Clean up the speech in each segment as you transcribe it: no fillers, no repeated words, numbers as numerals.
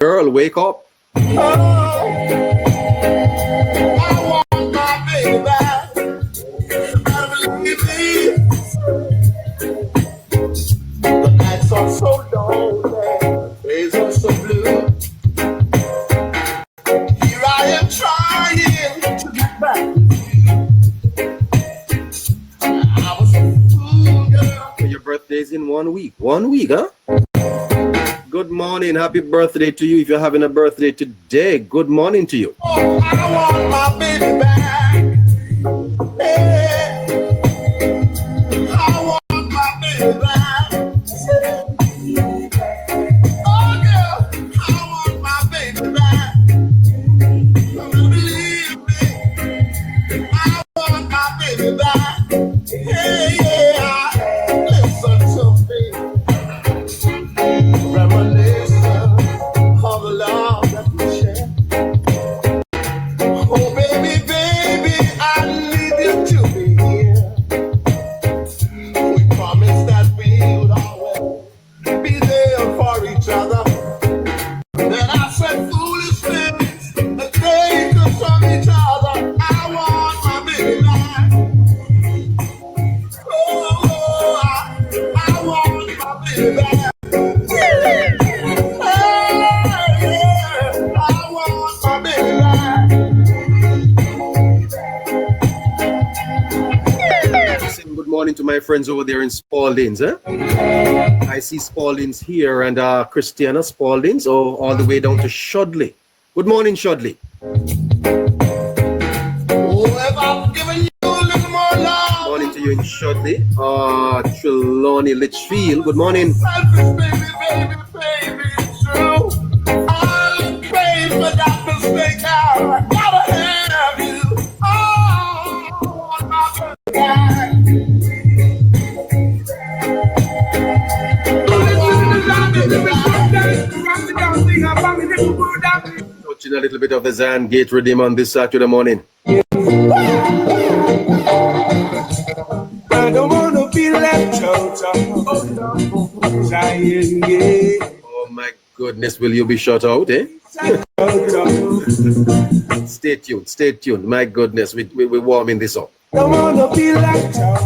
Girl, wake up. I want my baby back. I believe me. The nights are so lonely, days are so blue. Here I am trying to get back with you. I was a fool, girl. Your birthday's in 1 week. 1 week, huh? Good morning. Happy birthday to you. If you're having a birthday today, good morning to you. Oh, I want my baby back. Hey, I want my baby back. Oh, girl, I want my baby back. Believe me, I want my baby back. Hey, yeah, listen to me. Reminiscing of the love that we shared. Oh, baby, baby, I need you to be here. We promised that we would always be there for each other. Then I said foolish things that they could from each other. I want my baby back. Oh, I want my baby back. Good morning to my friends over there in Spaldings. I see Spaldings here and Christiana Spaldings, all the way down to Shudley. Good morning, Shudley. Oh, if I've given you a little more love. Good morning to you in Shudley. Trelawney Litchfield. Good morning. Selfish, baby, baby, baby, it's true. I'll pay for that mistake now. I gotta have you. Oh, I want my back. Touching a little bit of the Zangate rhythm on this Saturday morning. I don't want to be left out. Oh my goodness, will you be shut out, eh? Stay tuned, stay tuned. My goodness, we're warming this up. Don't want to be left out.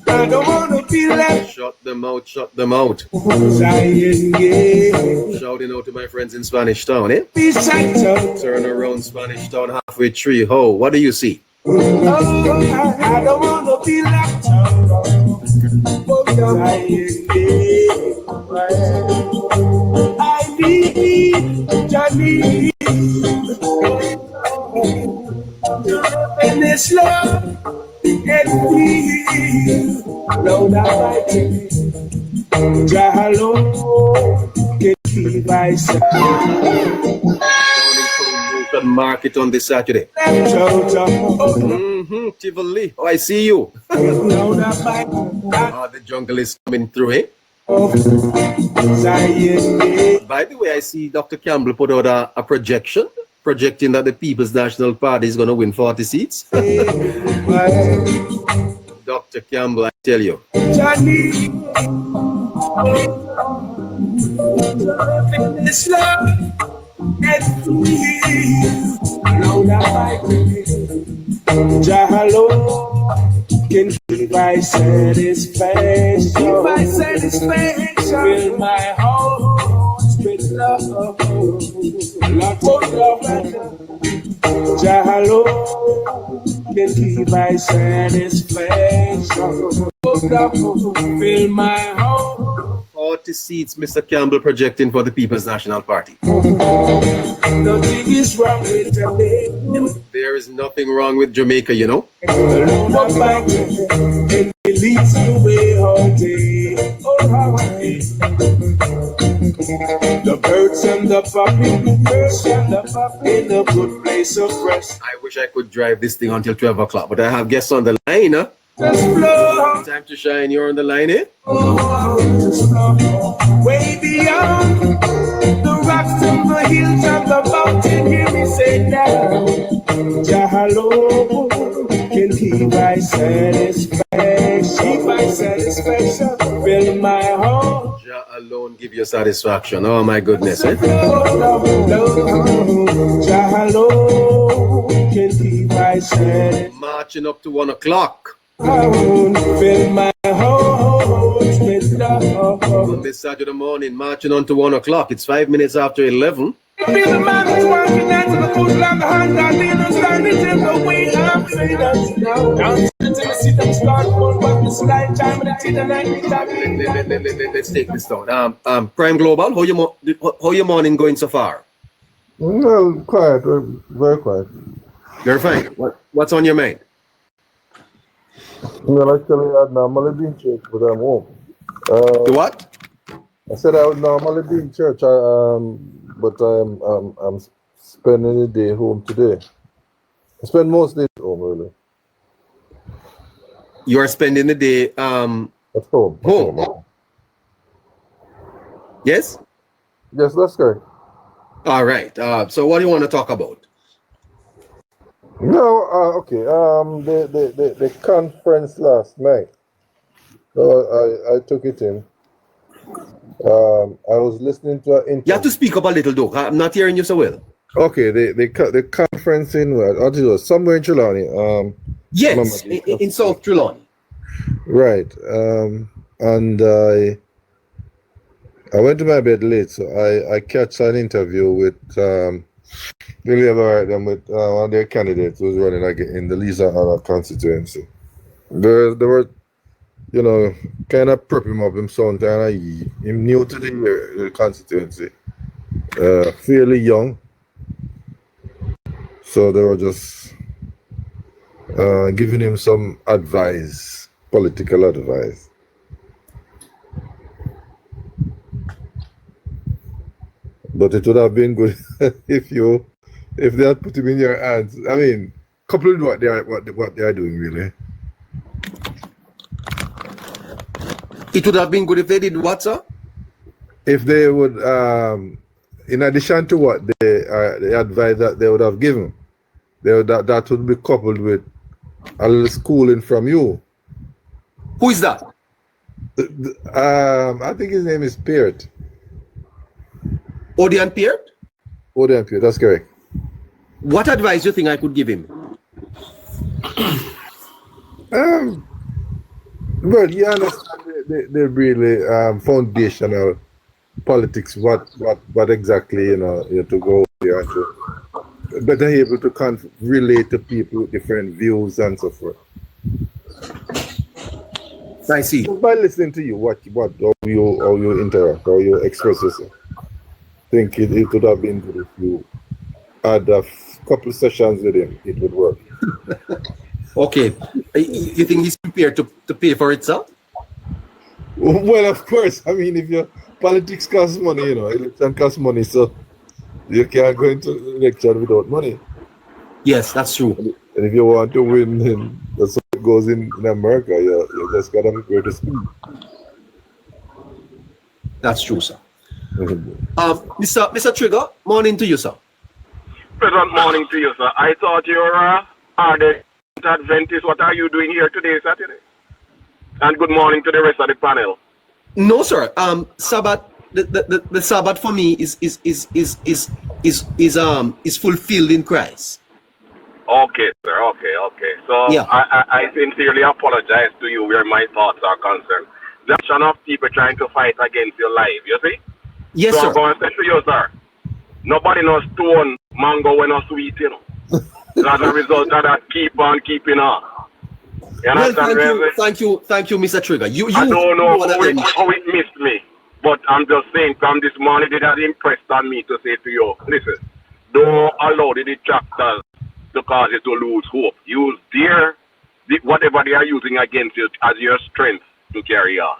I don't want to be left. Shut them out, shut them out. Shouting out to my friends in Spanish Town, eh? Turn around Spanish Town halfway through. Ho, what do you see? I don't want to be left out. I need Johnny to live in this love and feel Lord Almighty. Jahalo can keep myself. Market on this Saturday. Tivoli. Oh, I see you. The jungle is coming through, eh? By the way, I see Dr. Campbell put out a projection, projecting that the People's National Party is going to win 40 seats. Dr. Campbell, I tell you. Jahalo can give my satisfaction. Give my satisfaction. Fill my heart with love. Love. Jahalo can give my satisfaction. Fill my heart. 40 seats, Mr. Campbell projecting for the People's National Party. Nothing is wrong with Jamaica. There is nothing wrong with Jamaica, you know. And it leads the way all day. Oh, how I hate the birds and the puppy, in a good place of rest. I wish I could drive this thing until 12 o'clock, but I have guests on the line, huh? Just blow. Time to shine, you're on the line, eh? Way beyond the rocks and the hills and the mountain, hear me say now, Jahalo can keep my satisfaction. satisfaction fill my heart. Jah alone give you satisfaction. Oh my goodness. Eh? Jah alone can keep my sanity. Marching up to 1 o'clock. I won't fill my heart with love. On this Saturday morning, marching on to 1 o'clock. It's 5 minutes after 11. Be the man who's walking out to the foot like a hand that leaders standing in the way. I'm saying that now. Down to the seat and start one, but this light time and the tea and Let's take this down. Prime Global, how your morning going so far? Well, quiet, very quiet. You're fine. What's on your mind? Well, actually, I'd normally be in church, but I'm home. The what? I said I would normally be in church, but I'm spending the day home today. I spend most days at home, really. You are spending the day At home. home. Yes? Yes, that's correct. All right. So what do you want to talk about? No, okay. The conference last night. So I took it in. I was listening to an interview. You have to speak up a little, though. I'm not hearing you so well. Okay, the conference in where? Somewhere in Trelawney. Yes, in South Trelawney. Right. And I went to my bed late, so I catch an interview with the Labour with one of their candidates who was running in the Lisa Anna constituency. They were, kind of prep him up. Him sound kind of him new to the constituency, fairly young. So they were just giving him some advice, political advice. But it would have been good if they had put him in your hands. I mean, coupled with what they are doing, really. It would have been good if they did what, sir? If they would, in addition to what the advice that they would have given, that would be coupled with a little schooling from you. Who is that? I think his name is Peart. Odian Peart? Odian Peart, that's correct. What advice do you think I could give him? Well, you understand the really foundational politics, what exactly, you have to go there and to better able to relate to people with different views and so forth. I see. By listening to you, how you interact, how you express yourself, I think it would have been good if you had a couple sessions with him. It would work. Okay. You think he's prepared to pay for it, sir? Well, of course. I mean, if your politics costs money, election costs money, so you can't go into election without money. Yes, that's true. And if you want to win, then that's how it goes in America. You just got to be prepared to speak. That's true, sir. Mr. Trigger, morning to you, sir. Pleasant morning to you, sir. I thought you were the Adventist. What are you doing here today, Saturday? And good morning to the rest of the panel. No, sir. Sabbath. The Sabbath for me is fulfilled in Christ. Okay, sir. Okay. So yeah. I sincerely apologize to you where my thoughts are concerned. There's enough people trying to fight against your life. You see? Yes, so sir. I'm going to say to you, sir. Nobody knows stone mango when not sweet, As a result of that, keep on keeping on. Well, thank you, Mr. Trigger. You I don't know how it missed me, but I'm just saying from this morning it has impressed on me to say to you, listen, don't allow the detractors to cause you to lose hope. Use whatever they are using against you as your strength to carry on.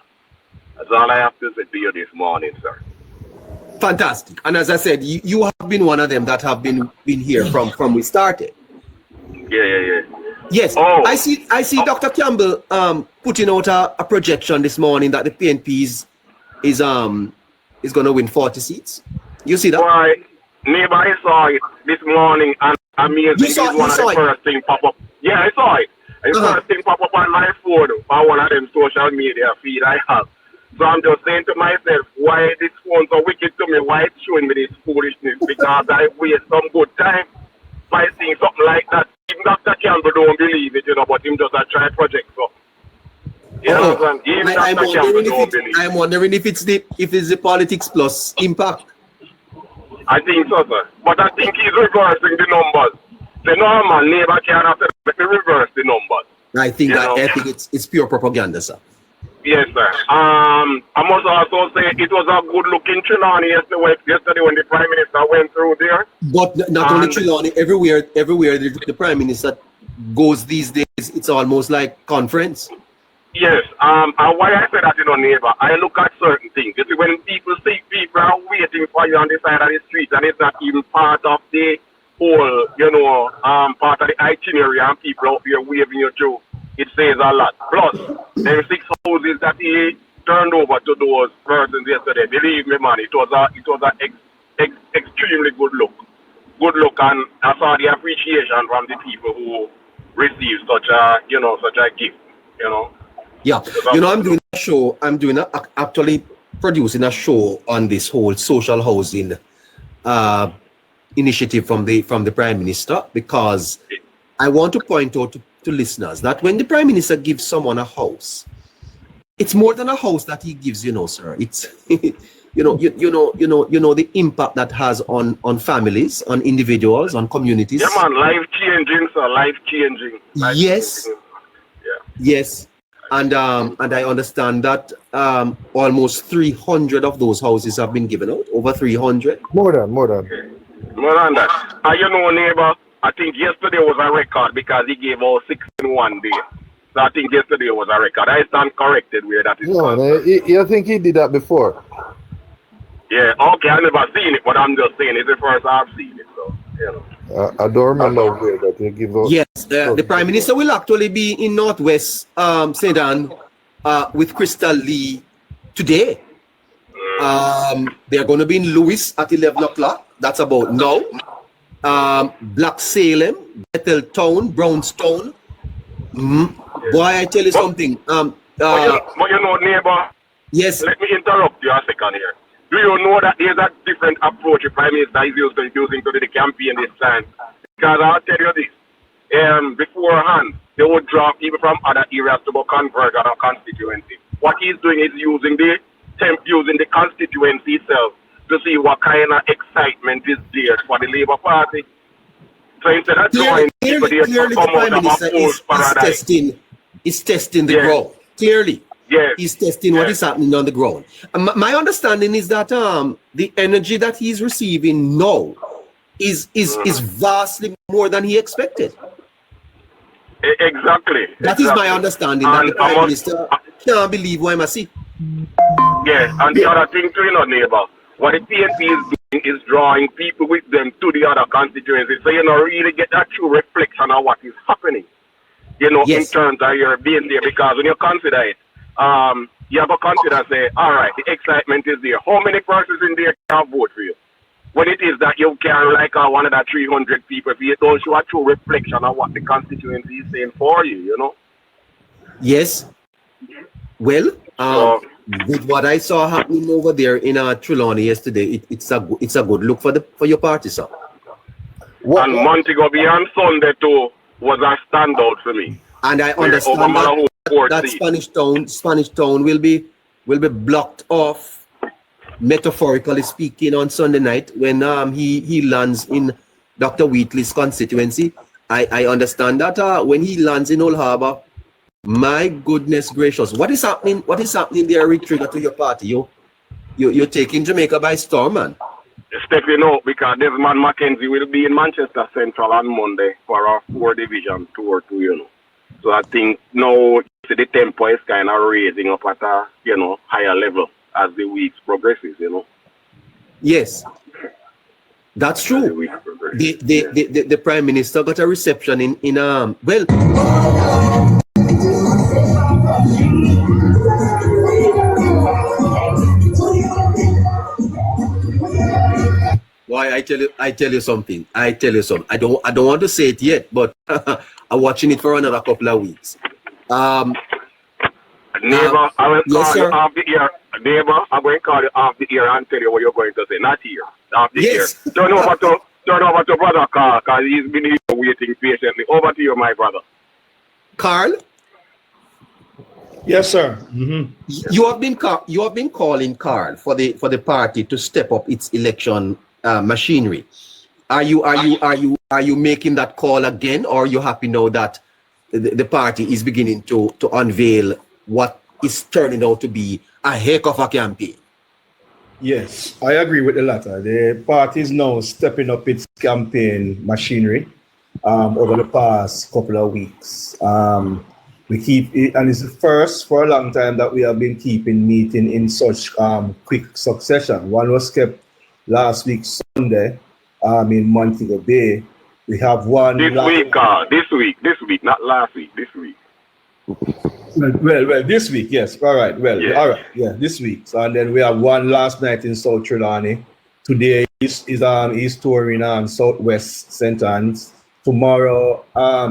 That's all I have to say to you this morning, sir. Fantastic. And as I said, you have been one of them that have been here from we started. Yeah. Yes. Oh. I see Dr. Campbell putting out a projection this morning that the PNP is going to win 40 seats. You see that? Why, neighbor, I saw it this morning and amazing. You saw one of the it? first thing pop up. Yeah, I saw it. And the first thing pop up on my phone on one of them social media feed I have. So I'm just saying to myself, why this phone so wicked to me? Why it's showing me this foolishness? Because I waste some good time by seeing something like that. Even Dr. Campbell don't believe it, but him just a try project so. I'm wondering if it's the Politics Plus impact. I think so, sir. But I think he's reversing the numbers. The normal neighbor can't have to let me reverse the numbers. I think it's pure propaganda, sir. Yes, sir. I must also say it was a good looking Trelawney yesterday when the Prime Minister went through there. But not only Trelawney, everywhere the Prime Minister goes these days, it's almost like conference. Yes, and why I say that, neighbor, I look at certain things. You see, when people see people are waiting for you on the side of the street and it's not even part of the whole, part of the itinerary and people out here waving you through, it says a lot. Plus, there are 6 houses that he turned over to those persons yesterday. Believe me, man, it was a extremely good look. Good look, and I saw the appreciation from the people who received such a gift, Yeah, I'm doing a show. Actually producing a show on this whole social housing initiative from the Prime Minister, because I want to point out to listeners that when the Prime Minister gives someone a house, it's more than a house that he gives, sir. It's the impact that has on families, on individuals, on communities. Yeah, man, life changing, sir. Life changing. Yes. Yes. And I understand that almost 300 of those houses have been given out. Over 300. More than. More than that. Neighbor, I think yesterday was a record because he gave out 6 in one day. So I think yesterday was a record. I stand corrected where that is. I think he did that before. Yeah, okay, I've never seen it, but I'm just saying it's the first I've seen it. So, I don't remember where that he give out. Yes, the Prime Minister will actually be in Northwest St. Ann with Crystal Lee today. They're going to be in Lewis at 11 o'clock. That's about now. Black Salem, Bethel Town, Brownstone. Boy, I tell you something. Neighbor. Yes. Let me interrupt you a second here. Do you know that there's a different approach the Prime Minister is using to the campaign this time? Because I'll tell you this. Beforehand, they would draw people from other areas to go convert on a constituency. What he's doing is using the constituency itself to see what kind of excitement is there for the Labour Party. So instead of drawing people there to come out of a false paradise. Is testing the ground. Clearly. Yes. He's testing what is happening on the ground. And my understanding is that the energy that he's receiving now is vastly more than he expected. Exactly. That is my understanding. And that the Prime Minister can't believe what I see. Yes, and the other thing too, neighbor, what the PNP is doing is drawing people with them to the other constituencies, so really get that true reflection of what is happening. In terms of your being there, because when you consider it, you have to consider, say, all right, the excitement is there. How many persons in there can vote for you? When it is that you can like one of the 300 people, if you don't show a true reflection of what the constituency is saying for you, Yes. Well, with what I saw happening over there in Trelawney yesterday, it's a good look for your party, sir. And Montego Bay on Sunday too was a standout for me. And I understand that Spanish Town will be blocked off, metaphorically speaking, on Sunday night when he lands in Dr. Wheatley's constituency. I understand that when he lands in Old Harbour, my goodness gracious, what is happening there, Trigger, to your party? You're taking Jamaica by storm, man. Stepping out because Desmond Mackenzie will be in Manchester Central on Monday for our 4-division tour too, So I think now the tempo is kind of raising up at a higher level as the weeks progresses, Yes, that's true. The Prime Minister got a reception in boy, I tell you something. I don't want to say it yet, but I'm watching it for another couple of weeks. Neighbor, I will yes, call sir. you off the air. Neighbor, I'm going to call you off the air and tell you what you're going to say. Not here, off the Yes. air. Turn over to brother Carl, because he's been here waiting patiently. Over to you, my brother. Carl, Yes, sir. you have been calling Carl for the party to step up its election machinery. Are you making that call again, or are you happy now that the party is beginning to unveil what is turning out to be a heck of a campaign? Yes, I agree with the latter. The party is now stepping up its campaign machinery over the past couple of weeks. We keep it, and it's the first for a long time that we have been keeping meeting in such quick succession. One was kept last week Sunday in Montego Bay. We have one This week, Carl. This week, not last week. This week. Well, this week, yes. All right. Well, Yeah. all right. Yeah, this week. So, and then we have one last night in South Trelawney. Today he's touring Southwest St. Anne's. Tomorrow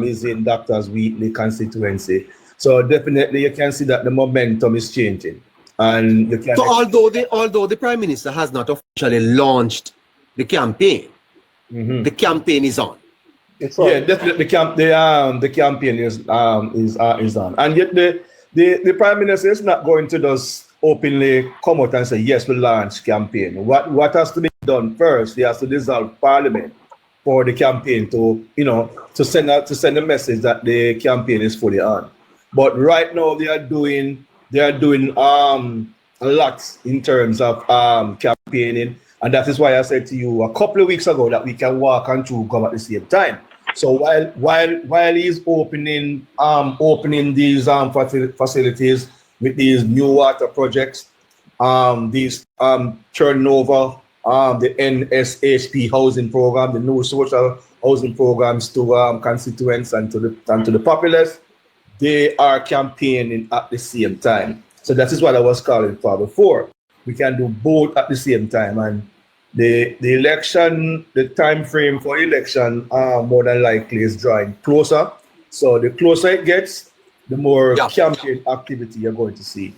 is in Doctors Wheatley constituency. So definitely you can see that the momentum is changing. And you can although the Prime Minister has not officially launched the campaign, the campaign is on. Yeah, definitely the campaign is on. And yet the Prime Minister is not going to just openly come out and say, yes, we launch campaign. What has to be done first? He has to dissolve Parliament for the campaign to send a message that the campaign is fully on. But right now they are doing a lot in terms of campaigning, and that is why I said to you a couple of weeks ago that we can walk and chew gum at the same time. So while he's opening these facilities with these new water projects, these turning over the NSHP housing program, the new social housing programs to constituents and to the populace, they are campaigning at the same time. So that is what I was calling for before. We can do both at the same time, and the election, the time frame for election, more than likely is drawing closer. So the closer it gets, the more campaign activity you're going to see.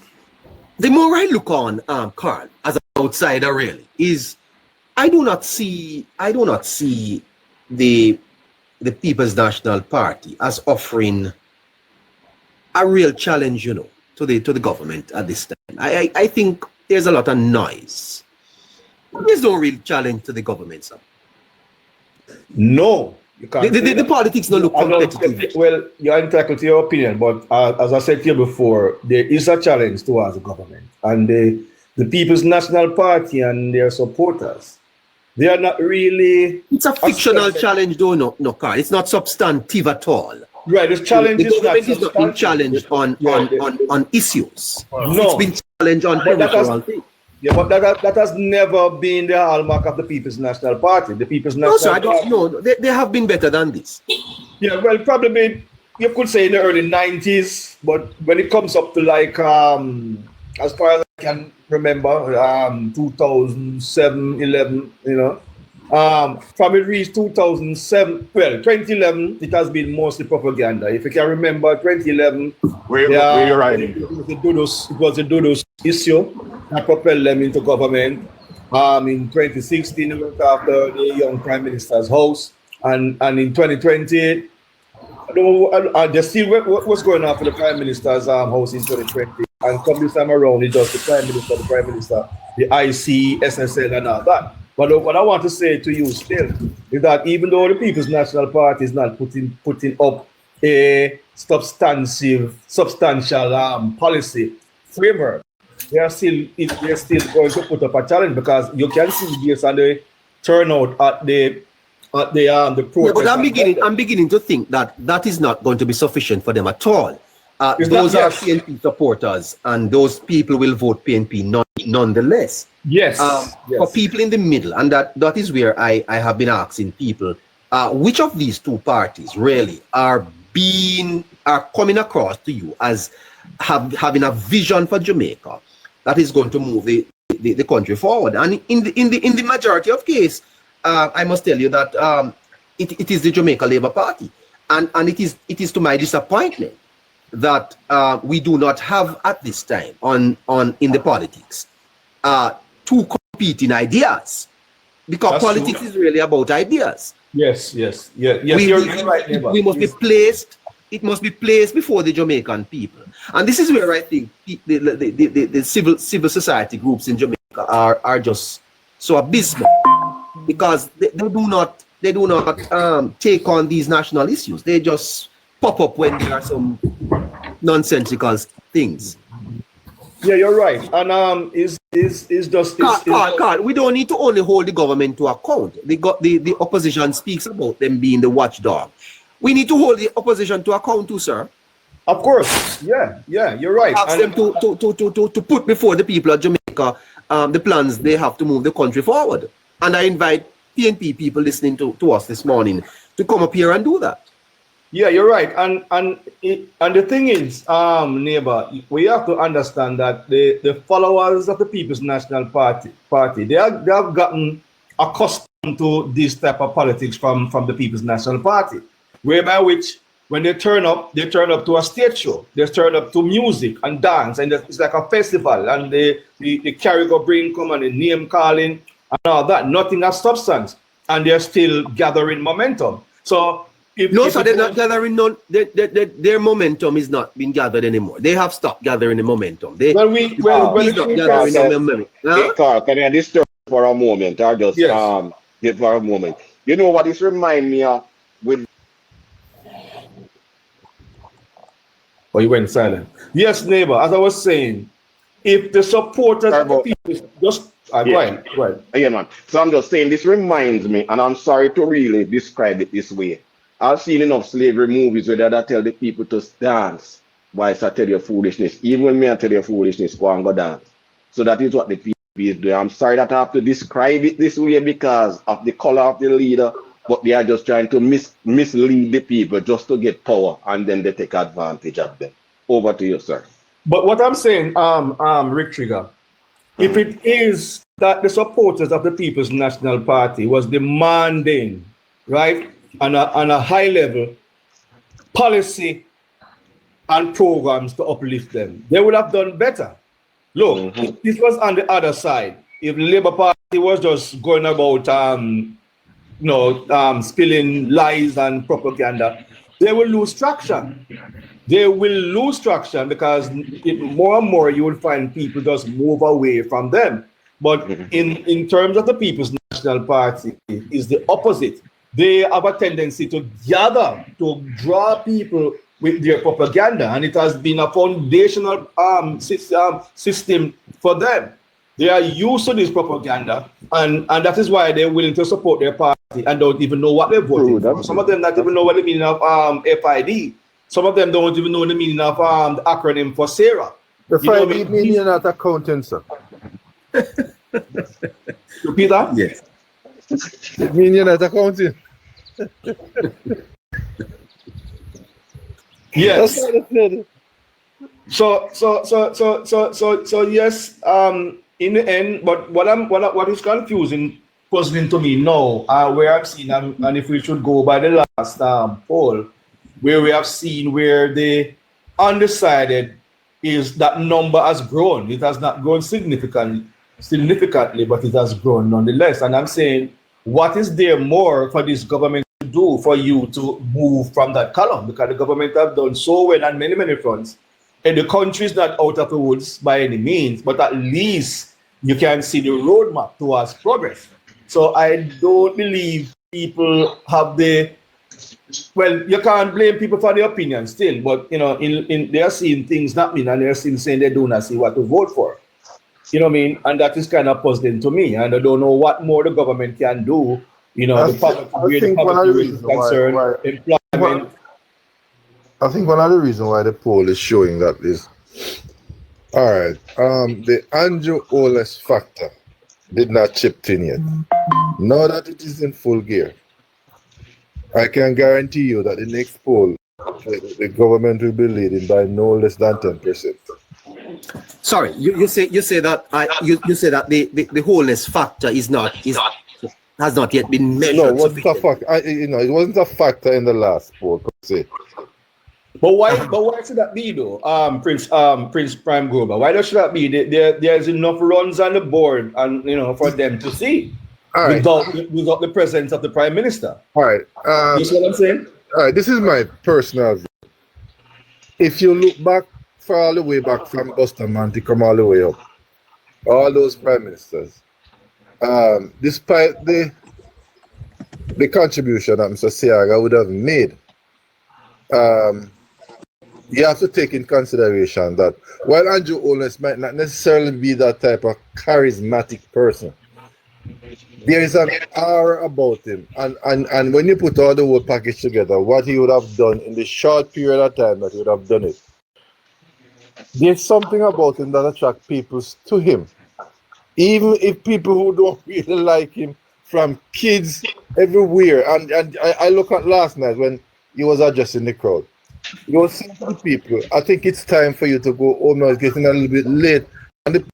The more I look on Carl as an outsider, really, is I do not see the People's National Party as offering a real challenge, to the government at this time. I think there's a lot of noise. There's no real challenge to the government, sir. No, you can't. The politics don't look competitive. Well, you're entitled to your opinion, but as I said to you before, there is a challenge towards the government. And the People's National Party and their supporters, they are not really... It's a fictional challenge, though, no, Carl. It's not substantive at all. Right, the challenge the government is not being challenged on issues. No. It's been challenged on peripheral things. Yeah, but that has never been the hallmark of the People's National Party. The People's National No, sir, I Party. don't know. They have been better than this. Yeah, well, probably you could say in the early 90s, but when it comes up to like, as far as I can remember, 2007, 11, from it reached 2007, well, 2011, it has been mostly propaganda. If you can remember, 2011, Where you're riding. It was the Dodos issue that propelled them into government. In 2016, they went after the young Prime Minister's house. And in 2020, they still what's going on for the Prime Minister's house in 2020. And come this time around, it's just the Prime Minister, the IC, SSL, and all that. But what I want to say to you still is that even though the People's National Party is not putting up a substantial policy framework, they're still going to put up a challenge, because you can see based on the turnout at the protest. Yeah, but I'm beginning to think that is not going to be sufficient for them at all. Those are PNP supporters, and those people will vote PNP nonetheless. Yes. For people in the middle, and that is where I have been asking people, which of these two parties really are coming across to you as having a vision for Jamaica that is going to move the country forward. And in the majority of cases, I must tell you that it is the Jamaica Labour Party, and it is to my disappointment that we do not have at this time in the politics two competing ideas, because That's politics true. is really about ideas. Yes. You're right, neighbor. We must be placed. It must be placed before the Jamaican people, and this is where I think the civil society groups in Jamaica are just so abysmal, because they do not take on these national issues. They just pop up when there are some nonsensical things. Yeah, you're right. And Carl, we don't need to only hold the government to account. The opposition speaks about them being the watchdog. We need to hold the opposition to account too, sir. Of course. Yeah, you're right. Ask them to put before the people of Jamaica the plans they have to move the country forward. And I invite PNP people listening to us this morning to come up here and do that. Yeah, you're right. And the thing is, neighbor, we have to understand that the followers of the People's National Party, they have gotten accustomed to this type of politics from the People's National Party, whereby which when they turn up to a stage show, they turn up to music and dance, and it's like a festival, and the carry go bring come and the name calling and all that, nothing as substance, and they're still gathering momentum. So they're not gathering. Their momentum is not being gathered anymore. They have stopped gathering the momentum. Carl, can I disturb for a moment? Or just get for a moment. You know what this reminds me of? Oh, you went silent. Yes, neighbor. As I was saying, if the supporters of the people just go ahead. Yeah, man. So I'm just saying, this reminds me, and I'm sorry to really describe it this way. I've seen enough slavery movies where they tell the people to dance while I tell you foolishness. Even when me I tell you foolishness, go and go dance. So that is what the people is doing. I'm sorry that I have to describe it this way because of the color of the leader, but they are just trying to mislead the people just to get power, and then they take advantage of them. Over to you, sir. But what I'm saying, Rick Trigger, if it is that the supporters of the People's National Party was demanding, right, on a high level policy and programs to uplift them, they would have done better. Look, if this was on the other side, if the Labour Party was just going about spilling lies and propaganda, they will lose traction. They will lose traction because more and more you will find people just move away from them. But in terms of the People's National Party, is the opposite. They have a tendency to gather, to draw people with their propaganda, and it has been a foundational system for them. They are used to this propaganda, and that is why they're willing to support their party and don't even know what they're voting for. Some of them don't even know what the meaning of FID. Some of them don't even know the meaning of the acronym for Sarah. The FID meaning you're not accounting, sir. Repeat that? Yes. It means you're not accounting. Yes. So yes. In the end, but what is confusing, puzzling to me now, where I've seen, and if we should go by the last poll, where we have seen where the undecided is that number has grown. It has not grown significantly, but it has grown nonetheless. And I'm saying, what is there more for this government to do for you to move from that column? Because the government have done so well on many, many fronts. And the country is not out of the woods by any means, but at least you can see the roadmap towards progress. So I don't believe people have you can't blame people for their opinion still, but they are seeing things happening and they're still saying they do not see what to vote for. You know what I mean? And that is kind of puzzling to me. And I don't know what more the government can do. The public concern, employment. I think one of the reasons why the poll is showing that is, all right, the Andrew Holness factor did not chip in yet. Now that it is in full gear, I can guarantee you that the next poll, the government will be leading by no less than 10%. Sorry, you say that you say that the Holness factor has has not yet been measured. No, it wasn't a fact. It wasn't a factor in the last poll per se. But why should that be though? Prince Prime Grover. Why should that be? There's enough runs on the board, and for them to see. All right. Without the presence of the Prime Minister. All right. You see what I'm saying? All right. This is my personal view. If you look back for all the way back from Bustamante, come all the way up, all those prime ministers, despite the contribution that Mr. Seaga would have made, you have to take in consideration that while Andrew Holness might not necessarily be that type of charismatic person, there is an aura about him, and when you put all the whole package together, what he would have done in the short period of time that he would have done it, there's something about him that attracts people to him. Even if people who don't really like him, from kids everywhere, and I look at last night when he was addressing the crowd, he was saying to the people, I think it's time for you to go home now, it's getting a little bit late, and the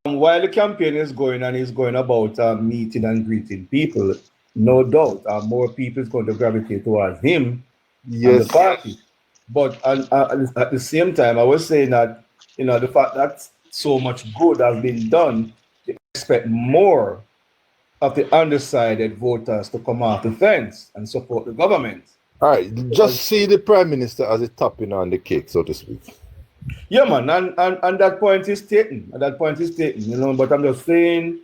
While the campaign is going and he's going about meeting and greeting people, no doubt more people is going to gravitate towards him and the party. But at the same time, I was saying that the fact that so much good has been done, they expect more of the undecided voters to come off the fence and support the government. All right, just see the Prime Minister as a topping on the cake, so to speak. Yeah, man, and that point is taken. But I'm just saying,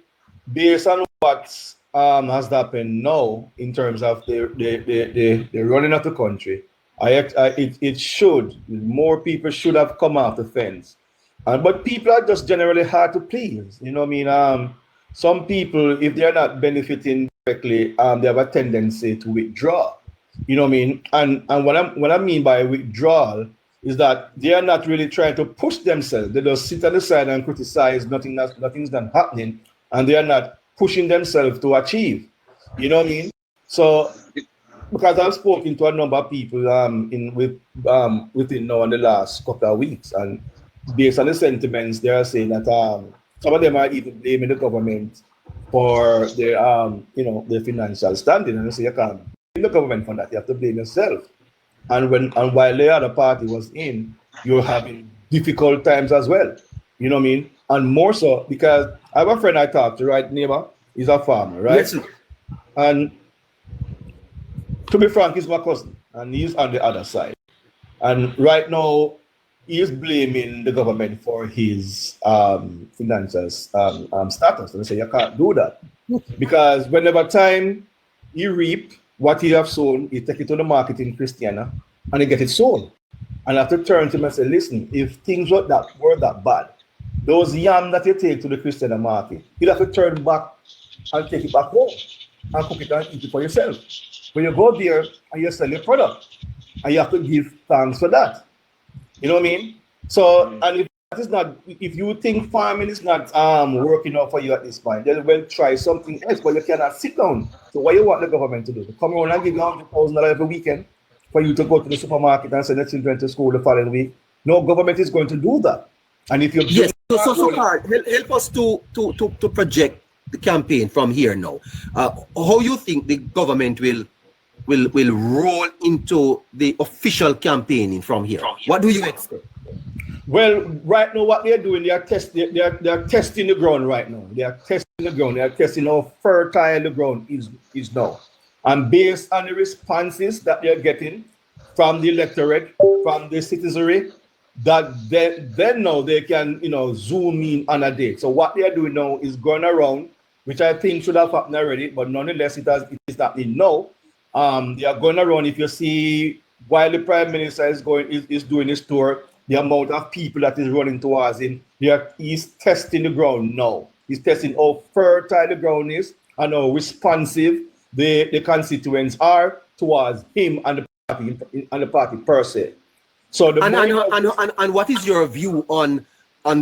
based on what has happened now in terms of the running of the country, it should, more people should have come off the fence. But people are just generally hard to please. Some people, if they're not benefiting directly, they have a tendency to withdraw. And what I mean by withdrawal is that they are not really trying to push themselves. They just sit on the side and criticize, nothing's done happening, and they are not pushing themselves to achieve. You know what I mean? So, because I've spoken to a number of people within now in the last couple of weeks, and based on the sentiments, they are saying that some of them are even blaming the government for their their financial standing, and they say you can't blame the government for that. You have to blame yourself. And while the other party was in, you're having difficult times as well. You know what I mean? And more so because I have a friend I talked to, right, neighbor? He's a farmer, right? Yes. And to be frank, he's my cousin, and he's on the other side. And right now, he's blaming the government for his financial status. And they say, you can't do that. Because whenever time he reap what he have sown, he take it to the market in Christiana, and he get it sold. And I have to turn to him and say, listen, if things were that bad, those yam that you take to the Christiana market, you have to turn back and take it back home and cook it and eat it for yourself. When you go there and you sell your product, and you have to give thanks for that. You know what I mean? So, and if that is not, if you think farming is not working out for you at this point, then we'll try something else, but you cannot sit down. So what you want the government to do? To come around and give you $100,000 every weekend for you to go to the supermarket and send the children to school the following week? No government is going to do that. And if you so hard, help us to project the campaign from here now. How you think the government will roll into the official campaigning from here? What do you expect? Well, right now, what they're doing, they are testing the ground right now. They are testing the ground. They are testing how fertile the ground is now. And based on the responses that they're getting from the electorate, from the citizenry, that then now they can, zoom in on a date. So what they are doing now is going around, which I think should have happened already, but nonetheless, it is happening now. They are going around. If you see, while the Prime Minister is doing his tour, the amount of people that is running towards him, he's testing the ground now. He's testing how fertile the ground is and how responsive the constituents are towards him and the party per se. So the and what is your view on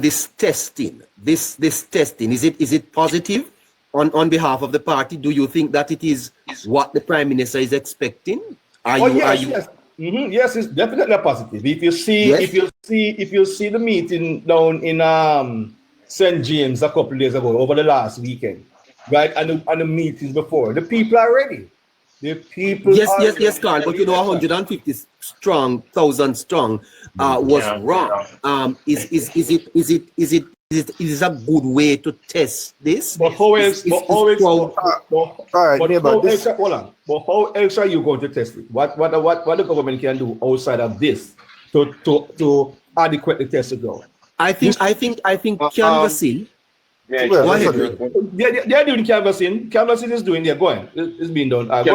this testing? This testing, is it positive on behalf of the party? Do you think that it is what the Prime Minister is expecting? Yes. Mm-hmm. Yes, it's definitely positive. If you see, Yes. if you see the meeting down in St. James a couple of days ago, over the last weekend, right, and the meetings before, the people are ready. The people. Yes, Carl. But 150,000 strong was wrong. Is it a good way to test this? But how else? Hold on. But how else are you going to test it? What the government can do outside of this to adequately test the ground? I think canvassing. Yeah, Go ahead. They're doing canvassing. Canvassing is doing. They're going. It's being done. But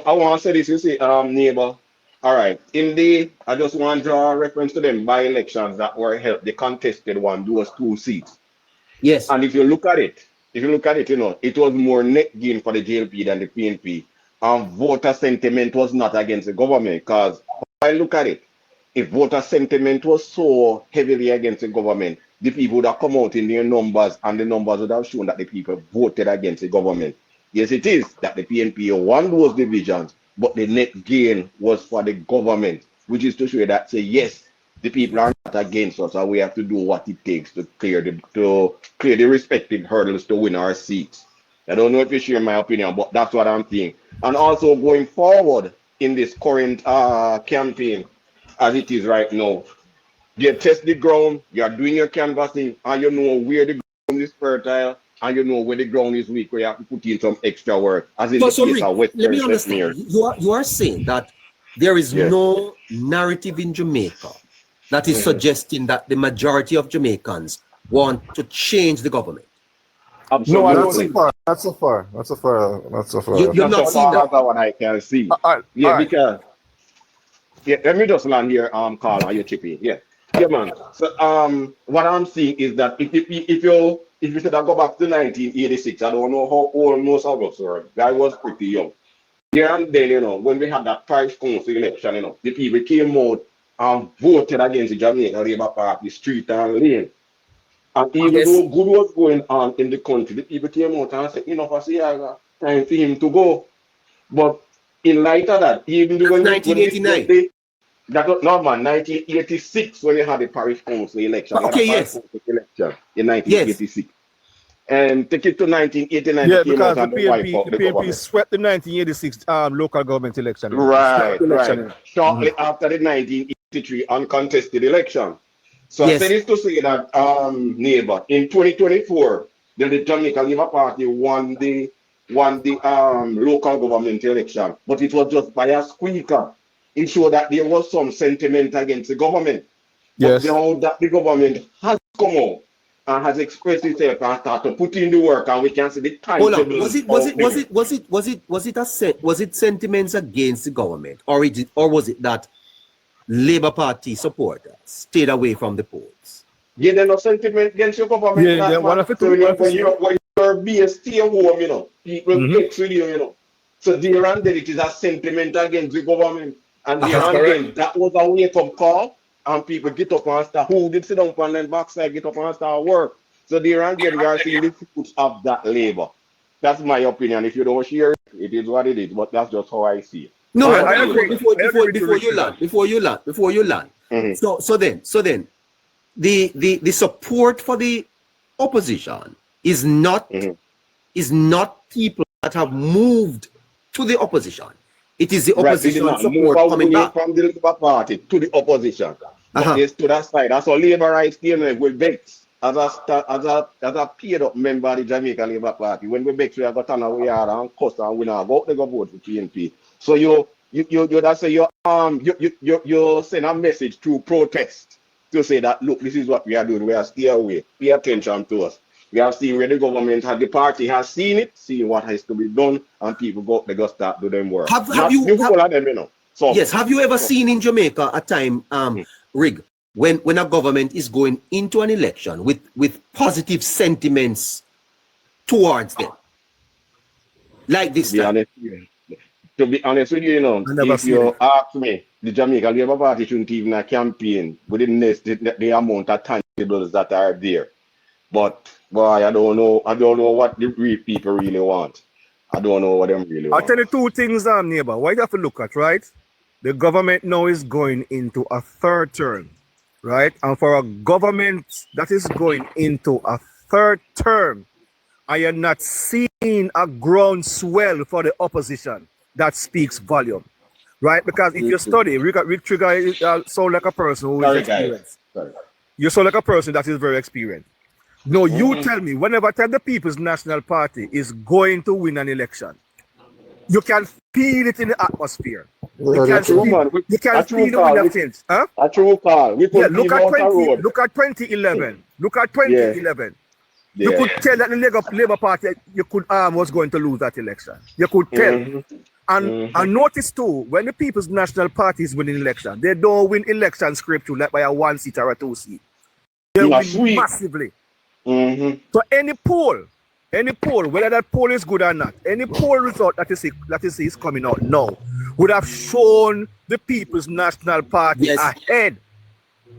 I want to say this. You see, neighbor. All right. I just want to draw a reference to them by-elections that were held. The contested one, those 2 seats. Yes. And if you look at it, it was more net gain for the JLP than the PNP. And voter sentiment was not against the government. Because if I look at it, if voter sentiment was so heavily against the government, the people would have come out in their numbers, and the numbers would have shown that the people voted against the government. Yes, it is that the PNP won those divisions, but the net gain was for the government, which is to show that, say, yes, the people are not against us, and we have to do what it takes to clear the respective hurdles to win our seats. I don't know if you share my opinion, but that's what I'm thinking. And also going forward in this current campaign, as it is right now, you test the ground, you are doing your canvassing, and you know where the ground is fertile, and you know where the ground is weak, where you have to put in some extra work. As in the case of Western. Let me understand. You are saying that there is no narrative in Jamaica that is suggesting that the majority of Jamaicans want to change the government. Absolutely. No, not so far. You're not seeing that. That's what I can see. Because let me just land here, Carl, and you chip in. Yeah, man. So what I'm seeing is that if you should have go back to 1986, I don't know how old most of us were. I was pretty young. There and then, when we had that parish council election, the people came out and voted against the Jamaica Labour Party, street and lane. And even though good was going on in the country, the people came out and said, enough of Siaga, time for him to go. But in light of that, even though 1989. That was not 1986 when they had the parish council election. Yes. Election in 1986. Yes. And take it to 1989. Yeah, because the PNP swept the 1986 local government election. Right. Shortly after the 1983 uncontested election. So I said this to say that, neighbor, in 2024, the Jamaica Labour Party won the local government election, but it was just by a squeaker. It showed that there was some sentiment against the government. Yes. But now that the government has come out and has expressed itself and started to put in the work, and we can see the time. Hold on. Was it sentiments against the government, or was it that Labour Party supporters stayed away from the polls? Yeah, there's no sentiment against your government. Yeah, one of it. When you're being stay home, people get with you, So there and then it is a sentiment against the government. And there and then that was a wake-up call, and people get up and start, who did sit down and then backside get up and start work. So there and then we are seeing the fruits of that labor. That's my opinion. If you don't share it, it is what it is, but that's just how I see it. No, I agree. Before you land. Mm-hmm. So then, the support for the opposition is not people that have moved to the opposition. It is the opposition support coming back from the Labour Party to the opposition. It's to that side. That's how Labour rights came with Bex as a paid up member of the Jamaica Labour Party. When we Bex, we have got on our yard and cuss and we now go to go vote for PNP. So you send a message through protest to say that, look, this is what we are doing. We are stay away. Pay attention to us. We have seen where the government the party has seen it, seen what has to be done, and people go start do them work. Have you ever seen in Jamaica a time, Rig, when a government is going into an election with positive sentiments towards them? Like this time? to be honest with you, never if seen you it. ask me, the Jamaica Labour Party shouldn't even a campaign with the amount of tangibles that are there. But boy, I don't know what the real people really want. I don't know what them really I'll want. tell you two things, neighbor. What you have to look at, right? The government now is going into a third term, right? And for a government that is going into a third term, I am not seeing a groundswell for the opposition that speaks volume, right? Because if you study, Rick Trigger sound like a person who is Sorry, experienced. guys. Sorry. You sound like a person that is very experienced. No, you tell me, whenever time the People's National Party is going to win an election, you can feel it in the atmosphere. You can feel the wind of change. Huh? A true call. We Yeah, put people out the road. look at 2011. Look at 2011. You Yeah. could tell that the Labour Party was going to lose that election. You could tell. And notice too, when the People's National Party is winning election, they don't win election scripture like by a 1 seat or a 2 seat. They win massively. So any poll, whether that poll is good or not, any poll result that you see is coming out now would have shown the People's National Party ahead.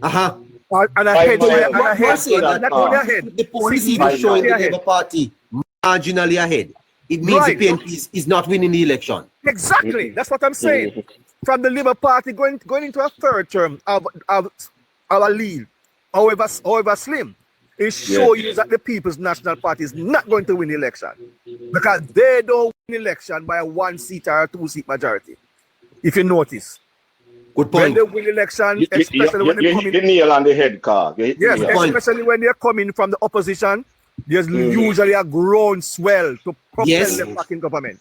And ahead, not only ahead. The poll is even showing the Labour Party marginally ahead. It means the PNP is not winning the election. Exactly, that's what I'm saying. From the Labour Party going into a third term of our lead, however slim, it shows you that the People's National Party is not going to win the election because they don't win election by a 1 seat or a 2 seat majority. If you notice, good point. When they win election, especially when they come in, the nail on the head, Carl. Yes, especially when they're coming from the opposition, there's usually a groundswell to propel them back in government.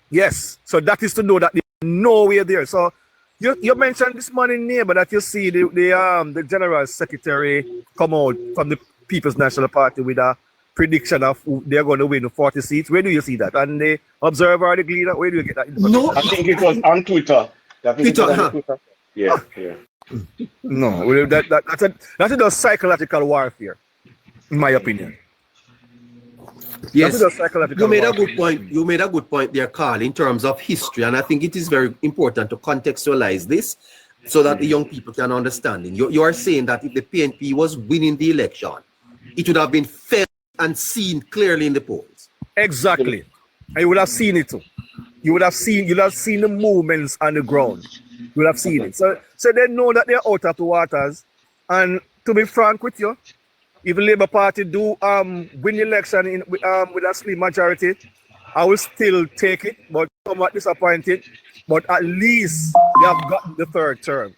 Yes, so that is to know that they're nowhere there. So you mentioned this morning, neighbor, that you see the General Secretary come out from the People's National Party with a prediction of who they're going to win 40 seats. Where do you see that? And the Observer or the Gleaner, where do you get that information? No, I think it was on Twitter. Twitter. Yeah. No, that's a psychological warfare, in my opinion. Yes, you made a good point. You made a good point there, Carl, in terms of history, and I think it is very important to contextualize this so that the young people can understand it. You are saying that if the PNP was winning the election, it would have been felt and seen clearly in the polls. Exactly, and you would have seen it too. You would have seen the movements on the ground. You would have seen it. So they know that they're out of the waters. And to be frank with you, if the Labour Party do win the election with a slim majority, I will still take it, but somewhat disappointed. But at least they have gotten the third term.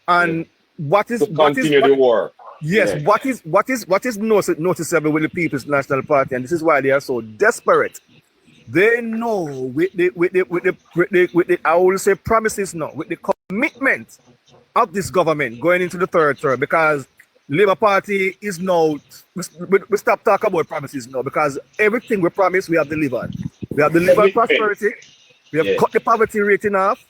And what is the war? Yes, what is noticeable with the People's National Party, and this is why they are so desperate. They know with the I will say promises now, with the commitment of this government going into the third term, because Labour Party is now, we stop talking about promises now, because everything we promised we have delivered. We have delivered prosperity, we have cut the poverty rate in half,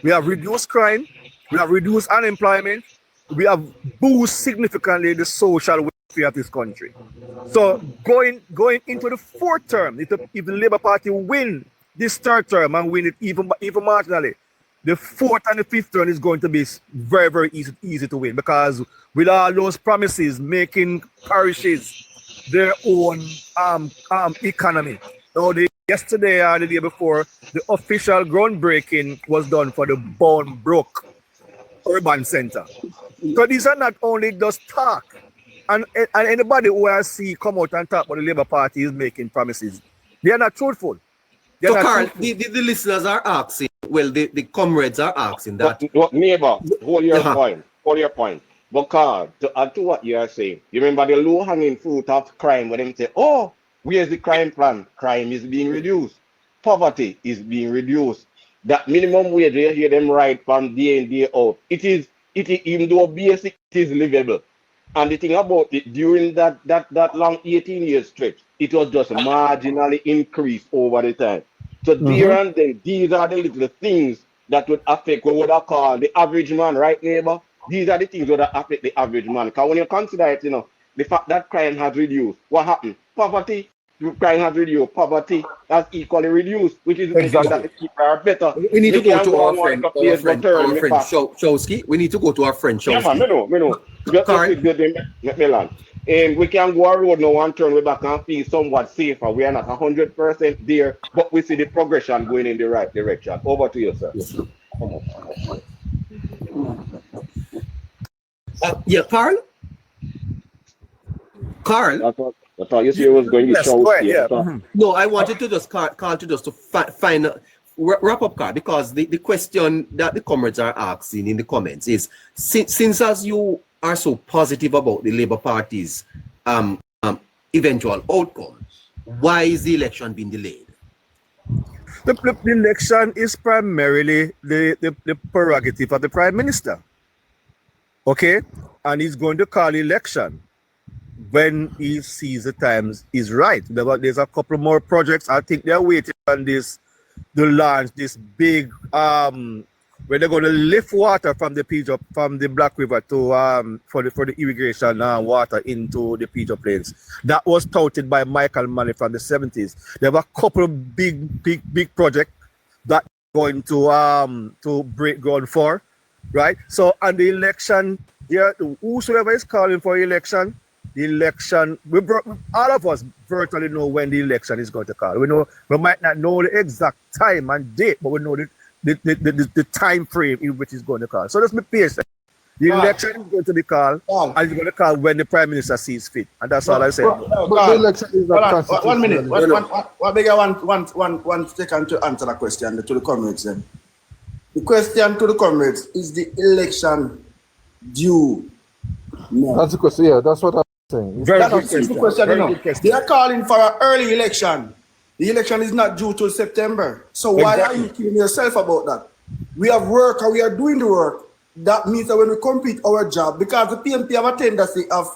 we have reduced crime, we have reduced unemployment, we have boosted significantly the social welfare of this country. So going into the fourth term, if the Labour Party win this third term and win it even marginally, the fourth and the fifth term is going to be very, very easy to win, because with all those promises making parishes their own economy. So yesterday or the day before, the official groundbreaking was done for the Bournebrook Urban Center. So these are not only just talk, and anybody who I see come out and talk about the Labour Party is making promises. They are not truthful. So, Carl, the listeners are asking, well, the comrades are asking that. Neighbor, hold your point. But Carl, to add to what you are saying, you remember the low-hanging fruit of crime when they say, oh, where's the crime plan? Crime is being reduced. Poverty is being reduced. That minimum wage, you hear them right from day in, day out. It is even though basic, it is livable. And the thing about it, during that long 18 years stretch, it was just marginally increased over the time. So there and then, these are the little things that would affect what would I call the average man, right, neighbor? These are the things that would affect the average man. Because when you consider it, the fact that crime has reduced, what happened? Poverty crime has reduced, poverty has equally reduced, which is making that the people are better. We need to go to our friend our Showski. We need to go to our friend Showski. Yeah, man, me know. Just we can go a road now and turn way back and feel somewhat safer. We are not 100% there, but we see the progression going in the right direction. Over to you, sir. Yes. Yeah, Carl? That's all you see was going to show. Yeah. No, I wanted to just call to just to find wrap up, Carl, because the question that the comrades are asking in the comments is, since as you are so positive about the Labour Party's eventual outcome, why is the election being delayed? The election is primarily the prerogative of the Prime Minister. Okay? And he's going to call election when he sees the times is right. There's a couple more projects. I think they're waiting on this to launch this big where they're going to lift water from the Black River to for the irrigation water into the Peter Plains. That was touted by Michael Manley from the 70s. They have a couple of big projects that are going to break ground for, right? So on the election, whosoever is calling for election, all of us virtually know when the election is going to call. We might not know the exact time and date, but we know the time frame in which it's going to call. So let's be patient. The election is going to be called, and it's going to call when the Prime Minister sees fit, and that's all I say. But the election is not 1 minute. What big I want 1 second to answer the question to the comrades. Then the question to the comrades is: the election due? No. That's the question. Yeah, that's what I'm saying. That's the question. They are calling for an early election. The election is not due till September. So why are you killing yourself about that? We have work and we are doing the work. That means that when we complete our job, because the PMP have a tendency of,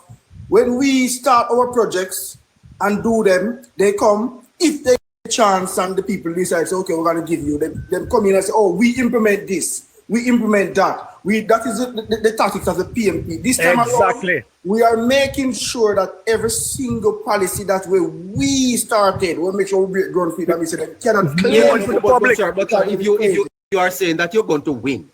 when we start our projects and do them, they come, if they get a chance and the people decide, say, okay, we're going to give you, then come in and say, oh, we implement this, we implement that. That is the tactics of the PMP. This time around, we are making sure that every single policy that we started, we'll make sure we break ground feet and we say that cannot claim for the public. But if you are saying that you're going to win,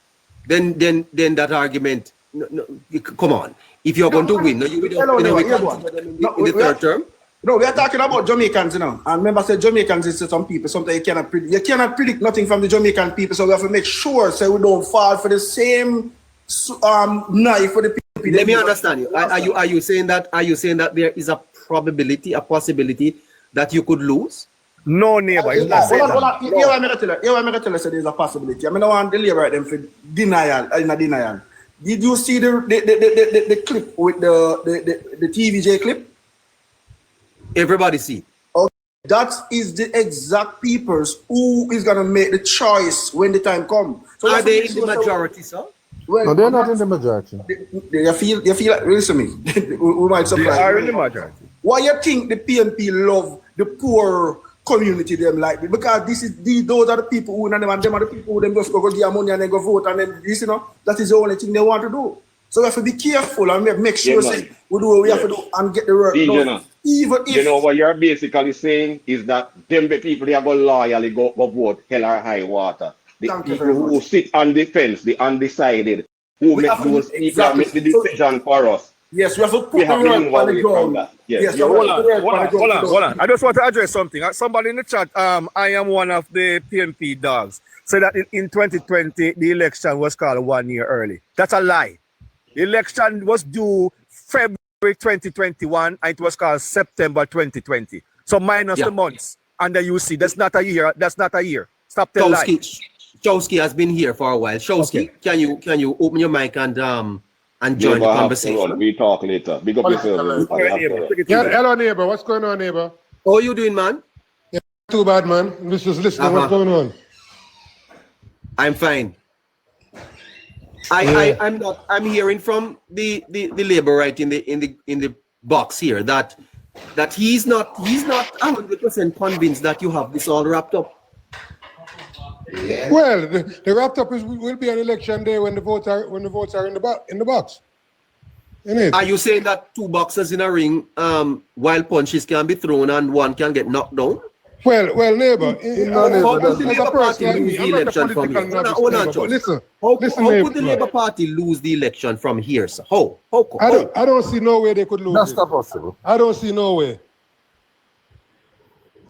then that argument, no, come on. If you're going to win, you will in the third term. No, we are talking about Jamaicans now. And remember, I said Jamaicans is some people, sometimes you cannot predict. You cannot predict nothing from the Jamaican people, so we have to make sure so we don't fall for the same knife for the people. Let me understand you. Are you saying that there is a possibility that you could lose? No, neighbor. Hold on. Here I'm going to tell you there's a possibility. I mean, I want to deliver them for denial. Did you see the clip with the TVJ clip? Everybody see. Okay. That is the exact peoples who is going to make the choice when the time comes. So are they in the majority, sir? Well, no, they're not in the majority. You feel like, listen to me. We might surprise. They are in the majority. Why you think the PNP love the poor community them like this? Because those are the people who them are the people who them just go give money and then go vote and then this, that is the only thing they want to do. So we have to be careful and make sure we do what we have to do and get the work done. Even if what you're basically saying is that them the people they are going to loyally go vote hell or high water. The people who sit on the fence, the undecided, who make those people make the decision for us. Yes, we have to put the work on the ground. Yes, hold on. I just want to address something. Somebody in the chat, I am one of the PMP dogs, said that in 2020, the election was called 1 year early. That's a lie. The election was due February 2021, and it was called September 2020. So minus the months. And then you see, that's not a year. Stop telling lies. Showski has been here for a while. Showski, can you open your mic and join the conversation? We talk later. Big up yourself. Hello, neighbor. What's going on, neighbor? How are you doing, man? Yeah, too bad, man. This is listening. What's going on? I'm fine. I'm hearing from the Labour right in the box here that he's not 100% convinced that you have this all wrapped up. Yeah. Well, the wrapped up will be on election day when the votes are in the box. Are you saying that 2 boxers in a ring, while punches can be thrown and one can get knocked down? Well, neighbor, How could the Labour Party lose the election from here? Hold on, listen. How could the Labour Party lose the election from here, sir? How? I don't see no way they could lose. That's not possible. I don't see no way.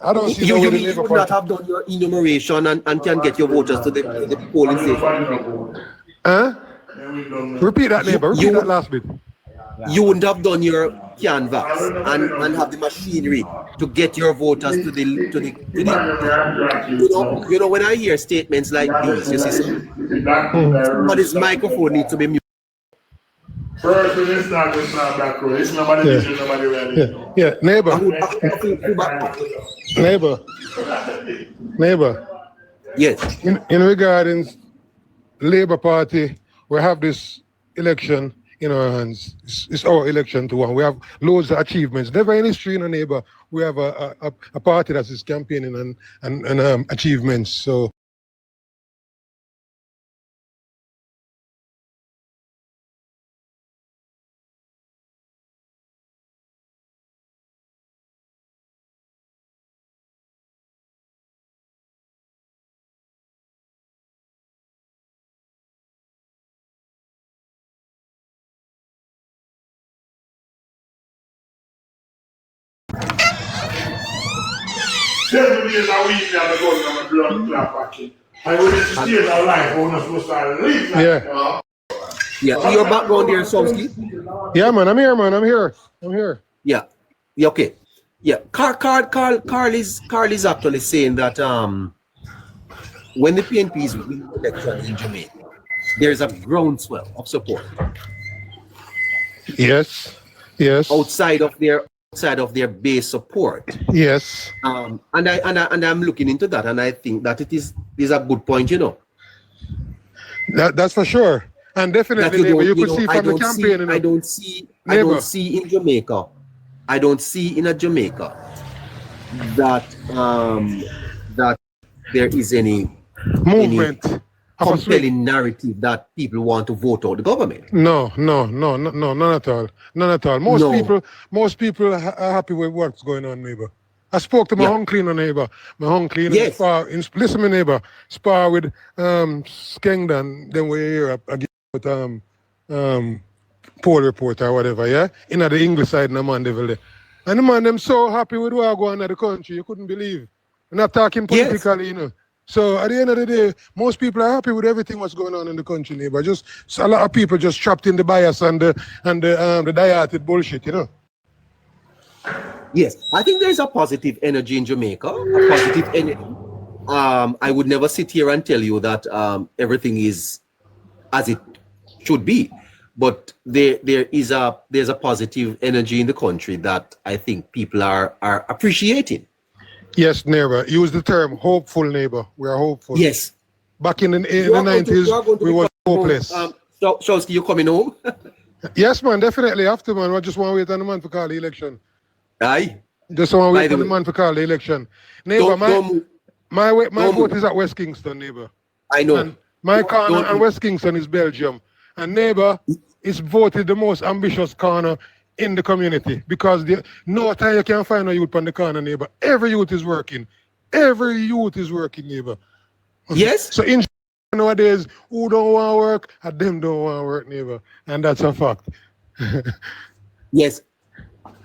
I don't see no way the You Labour would not Party. have done your enumeration and can get your voters to the polling station. Huh? Repeat that, neighbor. Repeat that last bit. You wouldn't have done your canvass and have the machinery to get your voters to the you know when I hear statements like these, you see somebody's microphone needs to be muted. First, we start with back row. It's nobody listening, nobody ready. Yeah, neighbor. Yes. In regarding Labour Party, we have this election in our hands. It's our election to win. We have loads of achievements. Never in history in a neighbor we have a party that is campaigning and achievements. So Seven years a week, I'm going to my blood clot packing. I will need to stay our life, we're not supposed to live like that. Yeah. Your background here, Somsky? yeah, man, I'm here, man. I'm here. Yeah. Okay. Yeah. Carl is actually saying that when the PNPs win elections in Jamaica, there's a groundswell of support. Yes. Outside of their base support. Yes. And I'm looking into that, and I think that it is a good point, you know. That's for sure. And definitely, neighbor, you could see from the campaign. I don't see in Jamaica. I don't see in Jamaica that that there is any movement. Compelling narrative that people want to vote out the government. No, none at all. Most people are happy with what's going on, neighbor. I spoke to my uncle, neighbor. My uncle, yes. Listen, my neighbor, spar with Skengdan, then we're here again with poll report or whatever, yeah? In the English side, no man devil there. And the man, them so happy with what going on in the country, you couldn't believe. We're not talking politically, you know. So at the end of the day, most people are happy with everything what's going on in the country, neighbor. Just a lot of people just trapped in the bias and the diated bullshit, you know. Yes, I think there's a positive energy in Jamaica. A positive energy. I would never sit here and tell you that everything is as it should be, but there's a positive energy in the country that I think people are appreciating. Yes, neighbor. Use the term hopeful, neighbor. We are hopeful. Yes. Back in the 90s, we were hopeless. Showski, you coming home? Yes, man, definitely have to, man. I just want to wait on the man to call the election. Aye. Just want to wait on the man to call the election. Neighbor, my vote is at West Kingston, neighbor. I know. And my corner and West Kingston is Belgium. And neighbor is voted the most ambitious corner in the community because no time you can find a youth on the corner, neighbor. Every youth is working. Neighbor. Yes. So in nowadays, who don't want to work, and them don't want to work, neighbor. And that's a fact. Yes.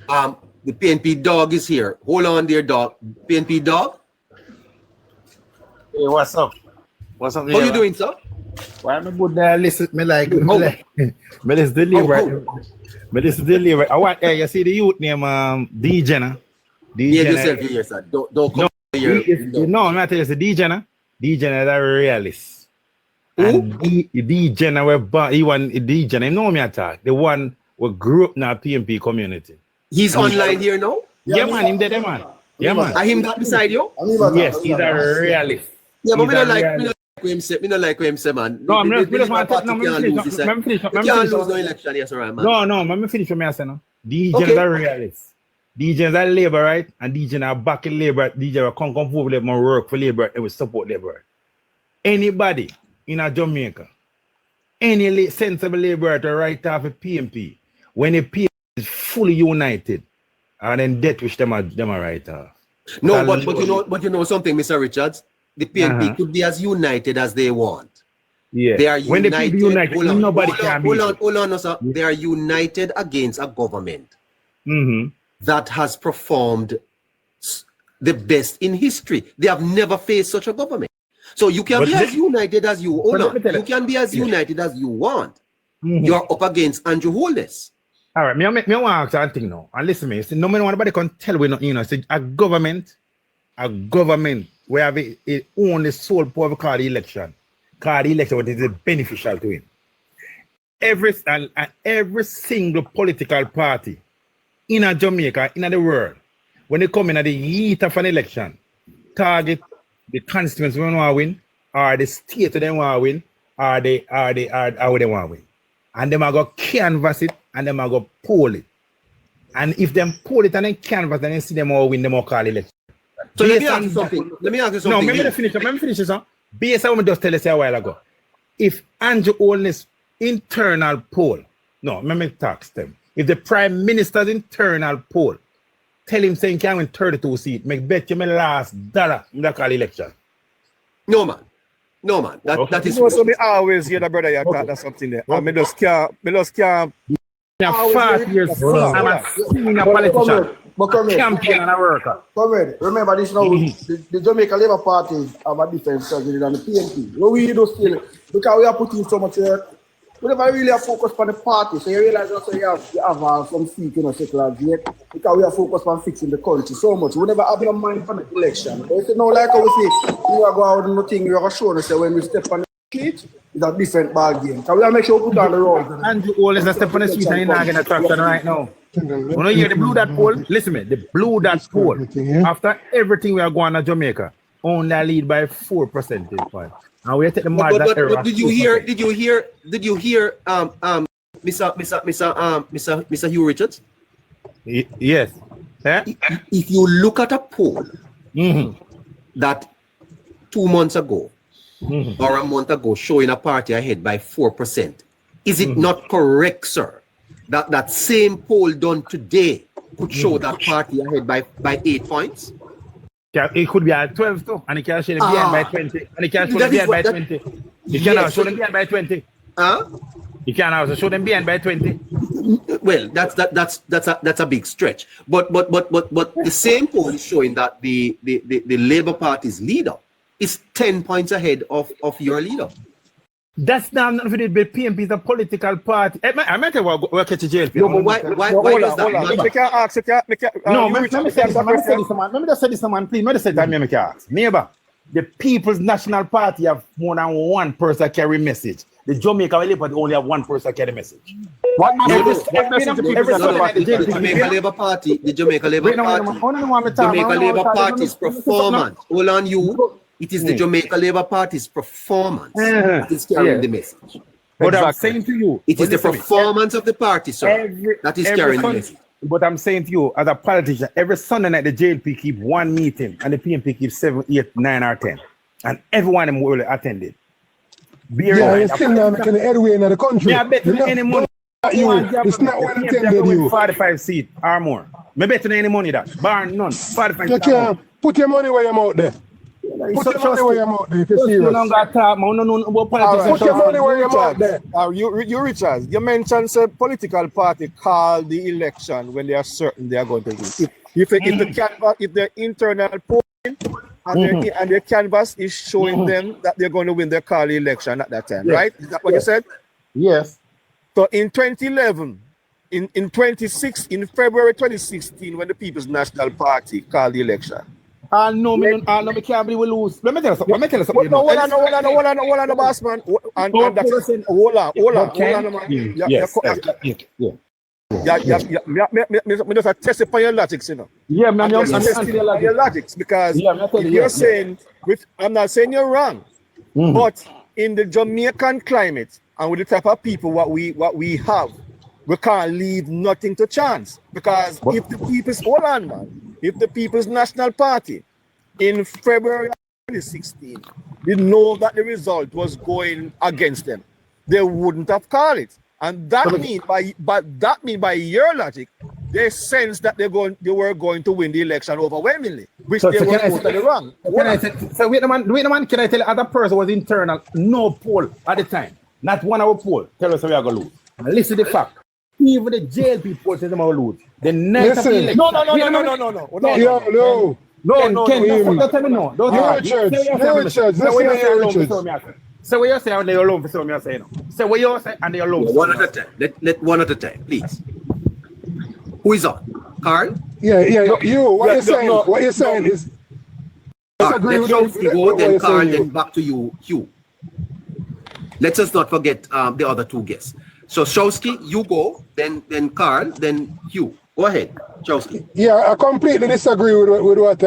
The PNP dog is here. Hold on there, dog. PNP dog. Hey, what's up? What's up? How you doing, sir? Why am I good there? Listen, me listen deliver. Me listen deliver. I want you see the youth name DJ na. Yeah, yourself here, sir. Don't come here. No, I'm not telling you, DJ na. DJ na is a realist. Who? And DJ na he one DJ na. You know me attack. The one who grew up in our PNP community. He's online here now? Yeah, man, him there, man. Yeah, man. Are him that beside you? Yes, he's a realist. Yeah, but me not like him say, man. No, I'm not. Let me can't lose no election, yes, right, man. No, let me finish what I say now. DJ is a realist. DJ is a labor, right? And DJ is back in labor. DJ will come forward with my work for labor and will support labor. Anybody in a Jamaica, any sensible labor to write off a PNP, when the PNP is fully united, and then death which them are right off. No, but you know something, Mr. Richards? The PNP could be as united as they want. Yeah. They are united. When the people united, nobody can be. Hold on, sir. They are united against a government that has performed the best in history. They have never faced such a government. So you can be as united as you can be as united as you want. You're up against Andrew Holness. All right, me want to ask something now. And listen to me. See, no man nobody can tell we nothing, you know. See, a government we have it only sole power called the election. Called the election what is beneficial to him. Every single political party in a Jamaica, in the world, when they come in at the heat of an election, target the constituents we want to win, or the state they want to win, or they want to win. And them are go canvass it and them are go poll it. And if them poll it and then canvass and then see them all win, them all call election. So let me ask you something. No, let me finish this. Based on what I just tell you a while ago. If Andrew Holness internal poll, no, let me talk to them. If the Prime Minister's internal poll tell him saying can win 32 seats, make bet you my last dollar in the call election. No man. That is so me always hear the brother you talk that something there. And me just can't 5 years I'm a senior politician. Champion and a worker. Remember this now, the Jamaica Labour Party have a different strategy than the PNP. What we do still, because we are putting so much work, we never really are focused on the party. So you realize also you have some seat, secular yet, because we are focused on fixing the country so much. We never have no mind for the election. But you know, like how we say, we are going out and nothing, we are showing us when we step on the street, it's a different ball game. So we are make sure we put on the road. Andrew Holness is step on the street and you're not getting a traction right now. When you hear the blue dot poll, listen to me, the blue dot poll, after everything we are going to Jamaica, only lead by 4 percentage points. And we take the mark that error. Did you hear Mr. Hugh Richards? Yes. If you look at a poll that 2 months ago or a month ago showing a party ahead by 4%, is it not correct, sir, that that same poll done today could show that party ahead by 8 points? Yeah, it could be at 12 too, and it can show them behind by 20. And it can show them behind by 20. You can also show them behind by 20. You can also show them behind by 20. Well, that's a big stretch. But the same poll is showing that the Labour Party's leader is 10 points ahead of your leader. That's not for the PNP is a political party. I might have work at the JLP. No, but why does that matter? Let me just say this, man. Please, let me just say that. Let me ask. Neighbor, the People's National Party have more than one person carry message. The Jamaica Labour Party only have one person carry message. The Jamaica Labour Party Party's performance. Hold on, you. It is the Jamaica Labour Party's performance that is carrying the message. But I'm saying to you, it is the performance of the party, sir, that is carrying the message. But I'm saying to you, as a politician, every Sunday night the JLP keep one meeting and the PNP keeps 7, 8, 9, or 10, and everyone of them will attend it. You're still not making the headway in the country. I bet any money. It's not well attended you. 45 seats or more. I bet any money that. Bar none. 45 you can't put your money where you're out there. Put your money where you're out there if you're serious. Put your money where you're out there. You Richards, you mentioned a political party call the election when they are certain they are going to win. If the internal polling and their canvas is showing them that they're going to win their call election at that time, right? Is that what you said? Yes. So in 2011, in February 2016, when the People's National Party called the election. No, me can't believe we lose. Let me tell you something. Hold on, boss man. Hold on, man. Me just test upon your logics, you know. Yeah, man, I'm testing your logics because you're saying, I'm not saying you're wrong, but in the Jamaican climate and with the type of people what we have, we can't leave nothing to chance because if the People's National Party in February 2016 didn't know that the result was going against them, they wouldn't have called it. And that mean by your logic, they sense that they were going to win the election overwhelmingly, which they were totally wrong. So wait a man, can I tell you, other person was internal, no poll at the time. Not one hour poll. Tell us how we are going to lose. And listen to the fact. Even the JLP poll says they will lose. The night of the election. No. Don't tell me no. Don't tell me. So what you say and they alone for some you say no. So what you say and they alone. One at a time. Let one at a time, please. Who is on? Carl? Yeah. You. What you're saying is. Let's go, then Carl, then back to you, Hugh. Let us not forget the other two guests. So Showski, you go, then Carl, then Hugh. Go ahead, Showski. Yeah, I completely disagree with what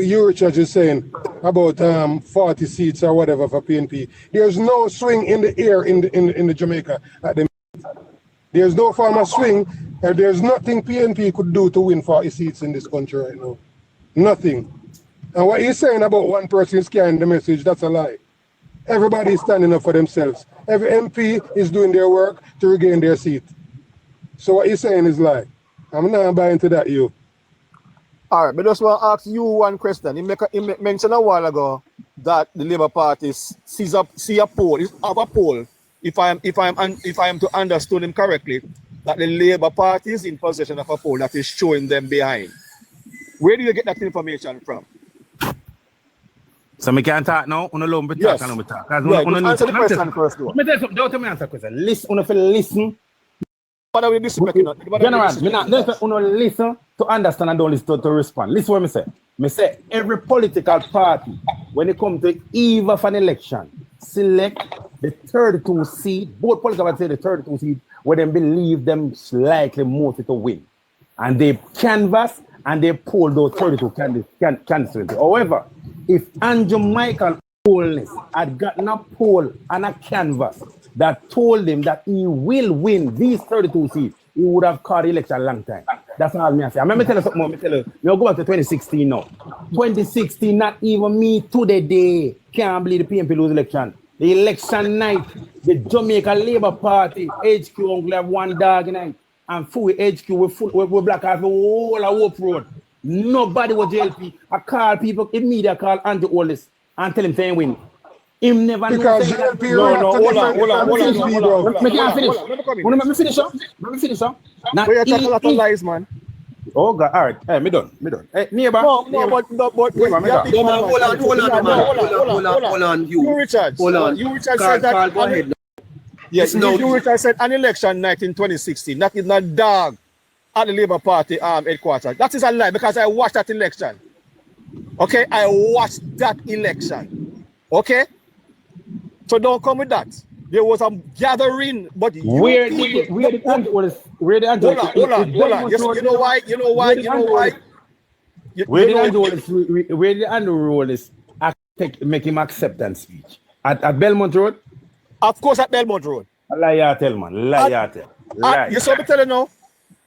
you, Richard, is saying about 40 seats or whatever for PNP. There's no swing in the air in the Jamaica at the minute. There's no form of swing, and there's nothing PNP could do to win 40 seats in this country right now. Nothing. And what he's saying about one person scanning the message, that's a lie. Everybody is standing up for themselves. Every MP is doing their work to regain their seat. So what he's saying is lie. I'm not buying into that, you. All right, but just want to ask you one question. He mentioned a while ago that the Labour Party see a poll, if I am to understand him correctly, that the Labour Party is in possession of a poll that is showing them behind. Where do you get that information from? So we can't talk now. On alone, we Yes. talk and we talk. Answer the question first, though. Don't tell me answer the question. Listen. What are we listening? General, listen to understand and don't listen to respond. Listen what I say. I say every political party, when it comes to eve of an election, select the 32 seat. Both political parties say the 32 seat where they believe them likely most to win, and they canvass and they poll those 32 candidates. However, if Andrew Michael Holness had gotten a poll and a canvass that told him that he will win these 32 seats, he would have called the election a long time. That's all me I say. I'm going to tell you something more. You go back to 2016 now. 2016, not even me to the day can't believe the PNP lose election. The election night, the Jamaica Labour Party, HQ only have one dog night. And full HQ, we black out the whole of Hope Road. Nobody was JLP. I call people, immediately call Andrew Holness and tell him to win. Him never because JLP hold on. Let me finish. Let me finish. Now, we are talking a lot of lies, man. Oh God! All right, hey, me done. Hey, neighbor. Hold on. You Richard said that. Go ahead. Yes, you Richard said an election night in 2016. That is not dog at the Labour Party headquarters. That is a lie because I watched that election. Okay, I watched that election. Okay, so don't come with that. There was a gathering, but where the Andrew Holness make him acceptance speech at Belmont Road? Of course, at Belmont Road. Lie tell, man. Lie. You saw me tell you now.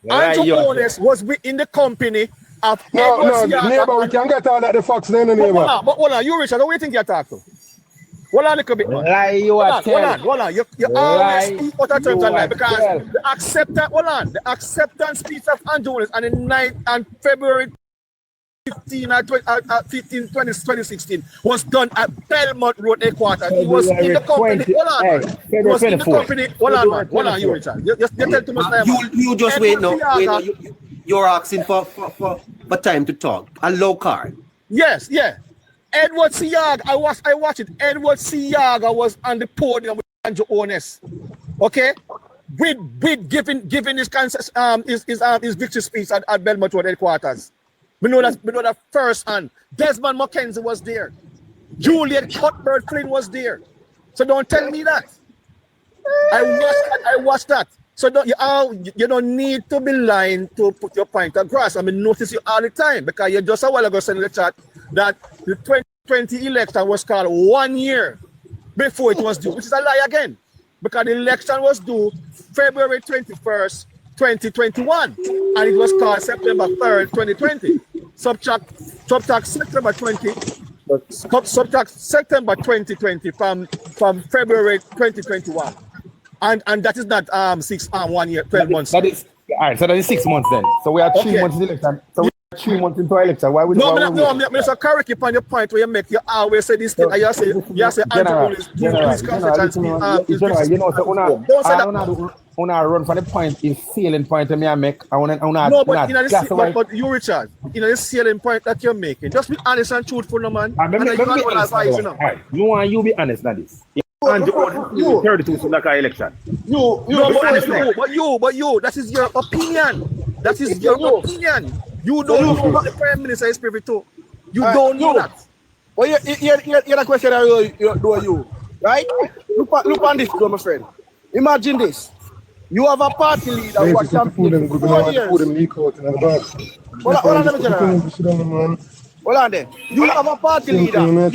Andrew Holness was in the company of neighbor, we can get all that the facts then, neighbor. But hold on, you Richard, what do you think you're talking to? Hold on a little bit, man. Lie you are telling. Hold on. You always speak out of terms and lie because the acceptance speech of Andrew Holness on the 9th and February 2016 was done at Belmont Road headquarters. He was in the company. He was in the company. Hold on, you Richard. You tell too much time. You just wait now. You're asking for time to talk. Allow Carl. Yes. Edward Siaga, I watched it. Edward Siaga was on the podium with Andrew Holness. Okay? With giving his victory speech at Belmont Road headquarters. We know that first hand. Desmond McKenzie was there. Juliet Cuthbert Flynn was there. So don't tell me that. I watched that. So you don't need to be lying to put your point across. I mean, notice you all the time because you just a while ago said in the chat that the 2020 election was called 1 year before it was due, which is a lie again. Because the election was due February 21st, 2021, and it was called September 3rd, 2020. Subtract September 2020 from February 2021. And that is not 1 year, 12 months. That is all right. So that is 6 months then. So we are 3 months in election. So we are 3 months into our election. Why would I'm so correct upon your point where you make you always say this thing. And you say General, you know, so una run for the point is ceiling point that me I make. I want no, but you, Richard, the ceiling point that you're making, just be honest and truthful, no man. You be honest now this. And you 32 like our election. But you, that is your opinion. That is your opinion. You don't know what the Prime Minister is privy to. You don't know that. Well, here's the question I do you, right? Look on this, my friend. Imagine this. You have a party leader who has campaigned for 4 years. Hold on, let me tell you. Hold on there. You have a party leader. Mute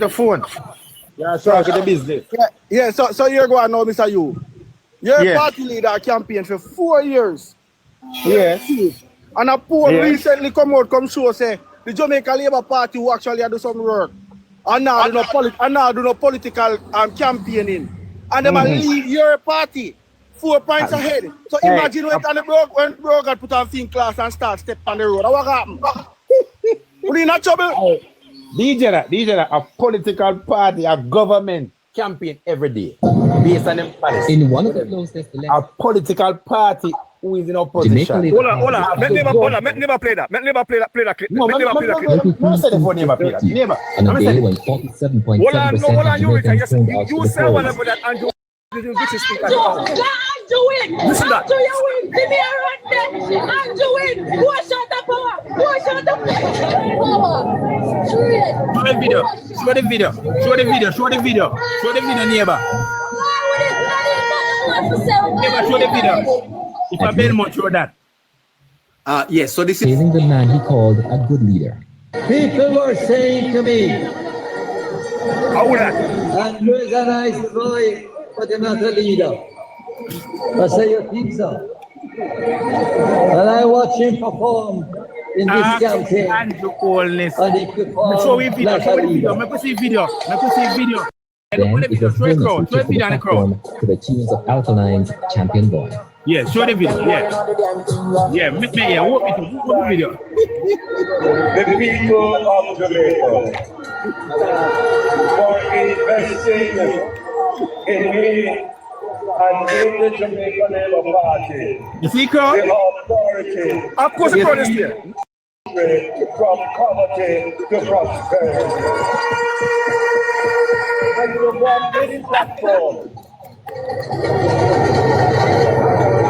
the phone. Yeah, so get the business. Yeah, so you're going now, Mr. You. You're a party leader campaign for 4 years. Yes. And a poll recently come show say the Jamaica Labour Party who actually do some work. And now do no political campaigning. And they leave your party 4 points ahead. So imagine when Brogan put on thin class and start step on the road. What happened? We in trouble. DJ, a political party, a government campaign every day based on them policies. In one of the closest elections, a political party who is in opposition. Hold on. Never play that. Never play that clip. No, say the phone never play that. Never. On a day when 47.7% of Jamaicans turned out to You the say whatever that Andrew this speak as well. Listen that. Give me a run there. Andrew Win. Who shot the power? Who shot the power? Show the video, neighbor. Neighbor, show the video. If I bet much show that. Yes, so this is failing the man he called a good leader. People were saying to me, Andrew is a nice boy, but you're not a leader. I say, you think so? And I watch him perform in this campaign. Andrew Holness. And he performed show me video. Let me see video. Then it was Holness who took the platform to the tunes of Alkaline's Champion Boy. Yeah, show the video. Yeah, walk the video. The people of Jamaica for investing in me and in the Jamaica Labour Party. You see, crowd? The authority. Of course, the crowd is here. From poverty to prosperity. And the one winning platform,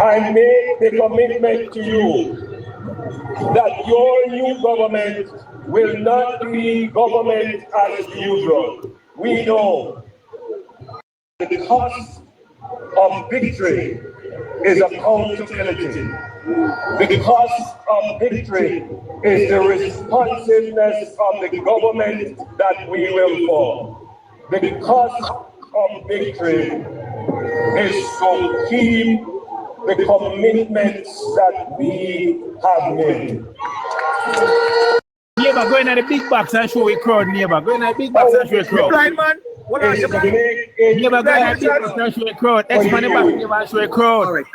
I make the commitment to you that your new government will not be government as usual. We know the cost of victory is accountability. The cost of victory is the responsiveness of the government that we will form. The cost of victory is to keep the commitments that we have made. Neighbor, go in at the big box and show a crowd, neighbor. Go in at the big box and show a crowd. Blind man. What are you blind? Neighbor, go in at the big box and show a crowd. Expand the back, neighbor, and show a crowd. all right,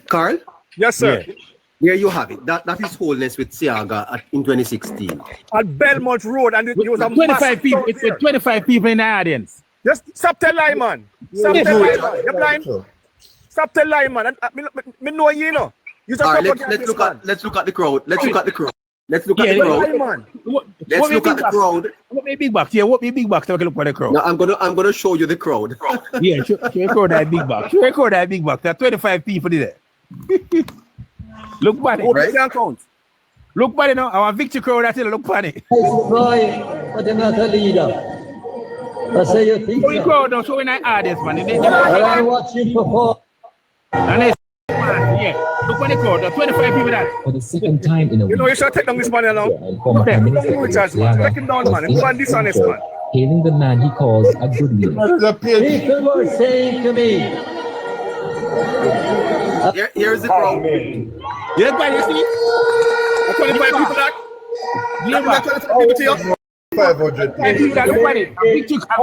Carl. Yes, sir. Yeah. There you have it. That is Holness with Siaga in 2016. At Belmont Road, and it was a 25 people. It's with 25 people in the audience. Just stop tell lie, man. Stop tell lie, man. You're blind. Stop tell lie, man. Me know you know. All right, let's look at the crowd. Let's look at the crowd. Let's look at the crowd. What be big box? Yeah, what be big box? So I can look at the crowd. Now I'm gonna show you the crowd. Yeah, show a crowd that big box. Show a crowd that big box. There are 25 people there. Look funny, right? Count. Look funny now. Our victory crowd that look funny. Nice boy, but you're not a leader. I say, you think so? Crowd now, showing that audience, man. I watch him perform. And man, yeah. Look at the crowd. There are 25 people there. For the second time in a week, you know, you should take down this man now. Take him down, man. He's one dishonest, man. Hailing the man he calls a good leader. People were saying to me, here's the crowd. Yeah, but you see, 25 people that Yeah, That's what I'm people to you. 500 people. A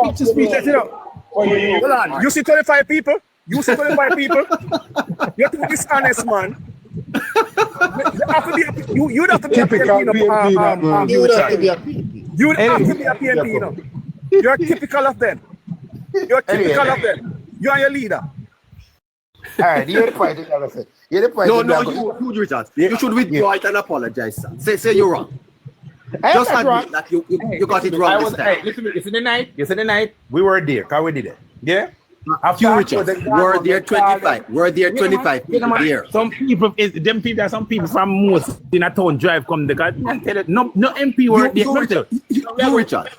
picture speech, you know. Hold on. You see 25 people? You see 25 people? You're too dishonest, man. You'd have to be a PNP, you have to be a PNP, you know. You're typical of them. You're typical of them. You are your leader. All right, you're the point. You're the point. No, you Richard. You should withdraw it and apologize, sir. Say you're wrong. Just admit that you got it wrong this time. Hey, listen, yesterday night, we were there, because we did it. Yeah? Few Richard, we're there 25. We're there 25 people there. Some people from most in a town drive come the car. No MP were there. You Richard.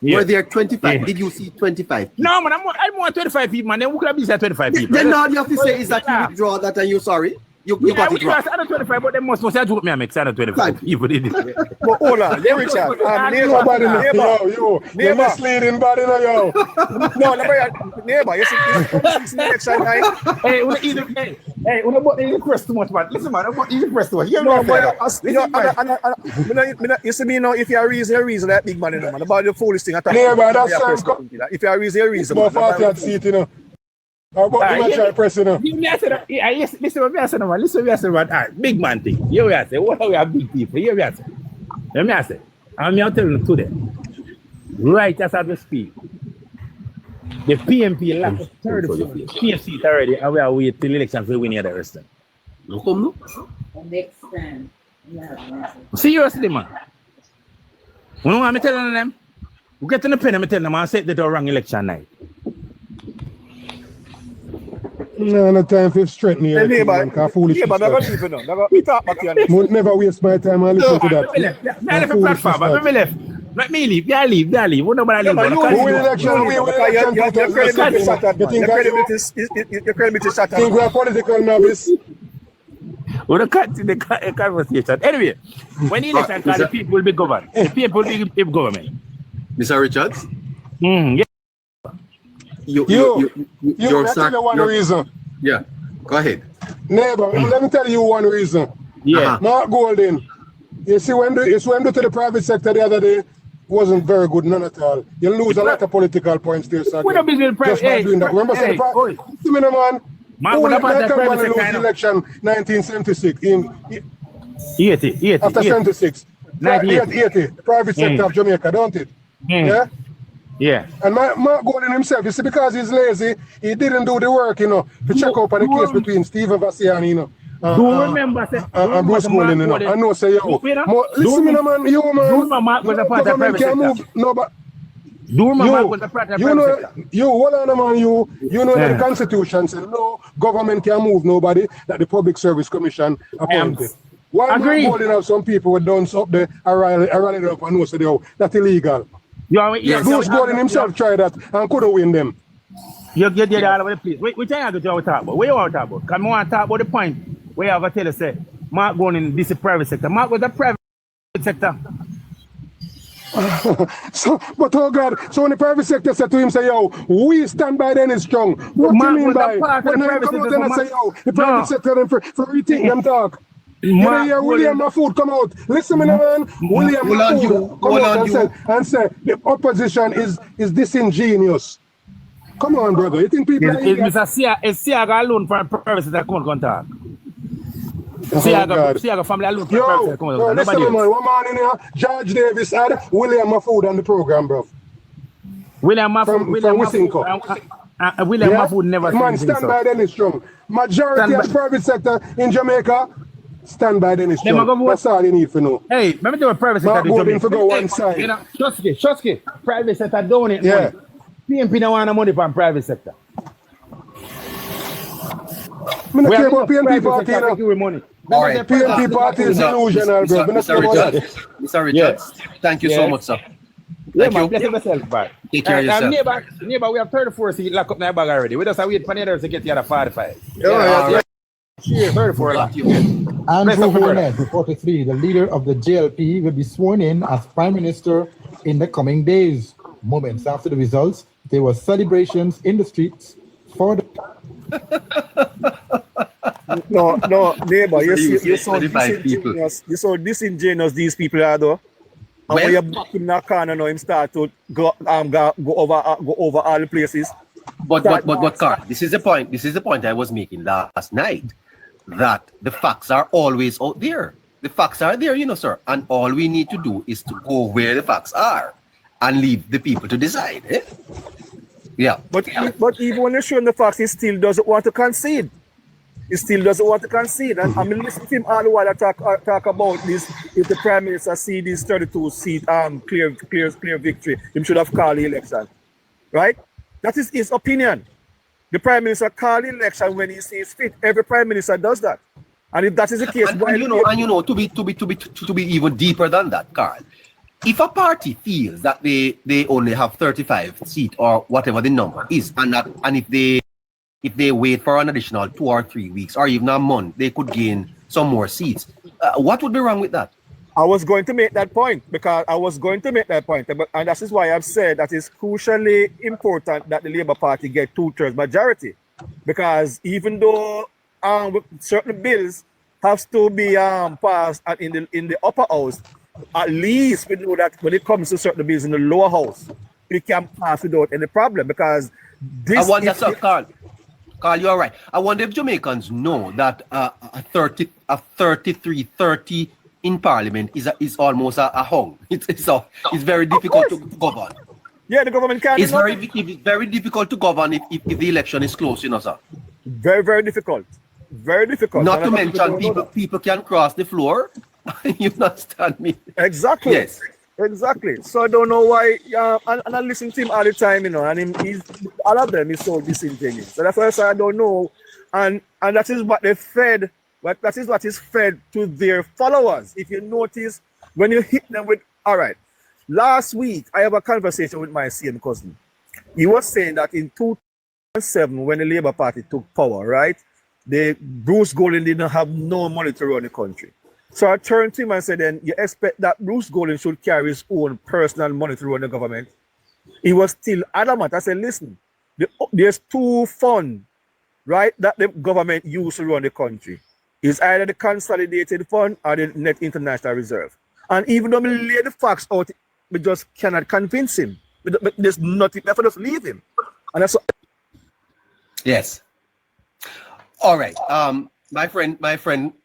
We're there 25. Did you see 25 people? No, man, I'm more 25 people, man. Then we could have been at 25 people. Then all you have to say is that you withdraw that and you're sorry. You got it wrong. I 25, but they must have told me I make 25 people did it. But hold on, Richard. You're misleading body now, yo. No, neighbor, you see this election night. Hey, when about the press too much, man. Listen, man, about the press too much. You see me now, if you are reason that big man, you know, man, about the foolish thing. Neighbor, that's if you are reason, about 40 seat, you know. How about the match press, you know? Listen what I said, man. Listen what I said, man. All right, big man thing. Here we are say, what are we have big people? Here we are say. Let me ask you. I'm telling you today. Right as I speak. The PMP lack of 30 seats already, and we are waiting till election for winning the rest. No come no. Next time. Yeah. Seriously, man. You know what I'm telling them? We get in the pen, I'm telling them I said that wrong election night. No time for strengthen here. Never waste my time and listen to that. I left a platform, but me left. Let me leave. Yeah, leave. Nobody leave. Who will election? Your credibility shut up. Think we are political novice? We're going to continue the conversation. Anyway, when the election comes, the people will be governed. The people will be government. Mr. Richards? You one reason. Yeah, go ahead. Neighbor, let me tell you one reason. Yeah. Mark Golden. You see, when do to the private sector the other day, wasn't very good, none at all. You lose a lot of political points there, sir. What a business just by doing that. Remember, man, who lose election 1976 after 76. 1980, the private sector of Jamaica, don't it? Yeah. Yeah. And Mark Golden himself, you see, because he's lazy, he didn't do the work, you know, to check up on the case between Stephen Vassiani, you know. Remember, and Bruce Golden, you know. I know, say, yo. Listen, man, man. Government can't move. No, but. Hold on, man. You know that the Constitution says no government can move nobody that the Public Service Commission appointed. Why Mark Golden have some people who done up there, rallied up and know, say, yo, that's illegal. Bruce Golden himself tried that and couldn't win them. You get there all over the place. Which I have to talk about? Where you want to talk about? Because I want to talk about the point where you have to tell us, say, Mark Golden, this is private sector. Mark was the private sector. But oh God, so when the private sector said to him, say, yo, we stand by them is strong. What do you mean by? When they come out and say, yo, the private sector them for rethink them talk. You hear William Mahfoud come out. Listen, man. William Mahfoud come out and say the opposition is disingenuous. Come on, brother. You think people is Mr. Siaga alone for private sector can't talk? Siaga family alone for private sector can't talk. Listen, man. One man in here, George Davis had William Mahfoud on the program, bro. William Mahfoud never said man, stand by them is strong. Majority of private sector in Jamaica stand by them is strong. That's all you need to know. Hey, let me tell you private sector in Jamaica. For go one side. You know, Shotsky, private sector donate money. PMP don't want money from private sector. I don't care about PMP party. All right. PMP party is delusional, bro. Mr. Richards, thank you so much, sir. Yeah, man, bless yourself, bro. Take care of yourself. Neighbor, we have 34 seats locked up in our bag already. We just have to wait for the others to get the other 45. Yeah. 34 locked. Andrew Holness, 43, the leader of the JLP, will be sworn in as Prime Minister in the coming days. Moments after the results, there were celebrations in the streets for the... No, neighbor, you saw 25 people. disingenuous. You saw disingenuous these people are though. And when you back him in that corner now, him start to go over all the places. But Carl, this is the point. This is the point I was making last night. That the facts are always out there. The facts are there, you know, sir. And all we need to do is to go where the facts are and leave the people to decide. Eh? Yeah. But even when you're showing the facts, he still doesn't want to concede. He still doesn't want to concede. And I mean, listen to him all the while talk about this. If the Prime Minister see this 32 seat clear victory, he should have called the election. Right? That is his opinion. The Prime Minister called the election when he sees fit. Every Prime Minister does that. And if that is the case, to be even deeper than that, Carl, if a party feels that they only have 35 seats or whatever the number is, and if they wait for an additional 2 or 3 weeks or even a month, they could gain some more seats. What would be wrong with that? I was going to make that point and that is why I've said that it's crucially important that the Labour Party get 2/3 majority, because even though certain bills have to be passed in the upper house, at least we know that when it comes to certain bills in the lower house, we can pass without any problem, because this. Carl, you're right. I wonder if Jamaicans know that a 33-30 in Parliament is almost a hung. It's very difficult to govern. Yeah, the government can't. It's very difficult to govern if the election is close, you know, sir. Very, very difficult. Very difficult. Not to mention people can cross the floor. You understand me? Exactly. Yes. Exactly. So I don't know why. And I listen to him all the time, you know, and he's all of them is so disingenuous. So that's why I say I don't know, and that is what they fed. But that is what is fed to their followers. If you notice, when you hit them with, all right. Last week I have a conversation with my same cousin. He was saying that in 2007, when the Labour Party took power, right, Bruce Golding didn't have no money to run the country. So I turned to him and said, then you expect that Bruce Golding should carry his own personal money to run the government? He was still adamant. I said, listen, there's 2 funds, right, that the government used to run the country. It's either the consolidated fund or the net international reserve. And even though we lay the facts out, we just cannot convince him. There's nothing, therefore just leave him. And that's what. Yes. All right. My friend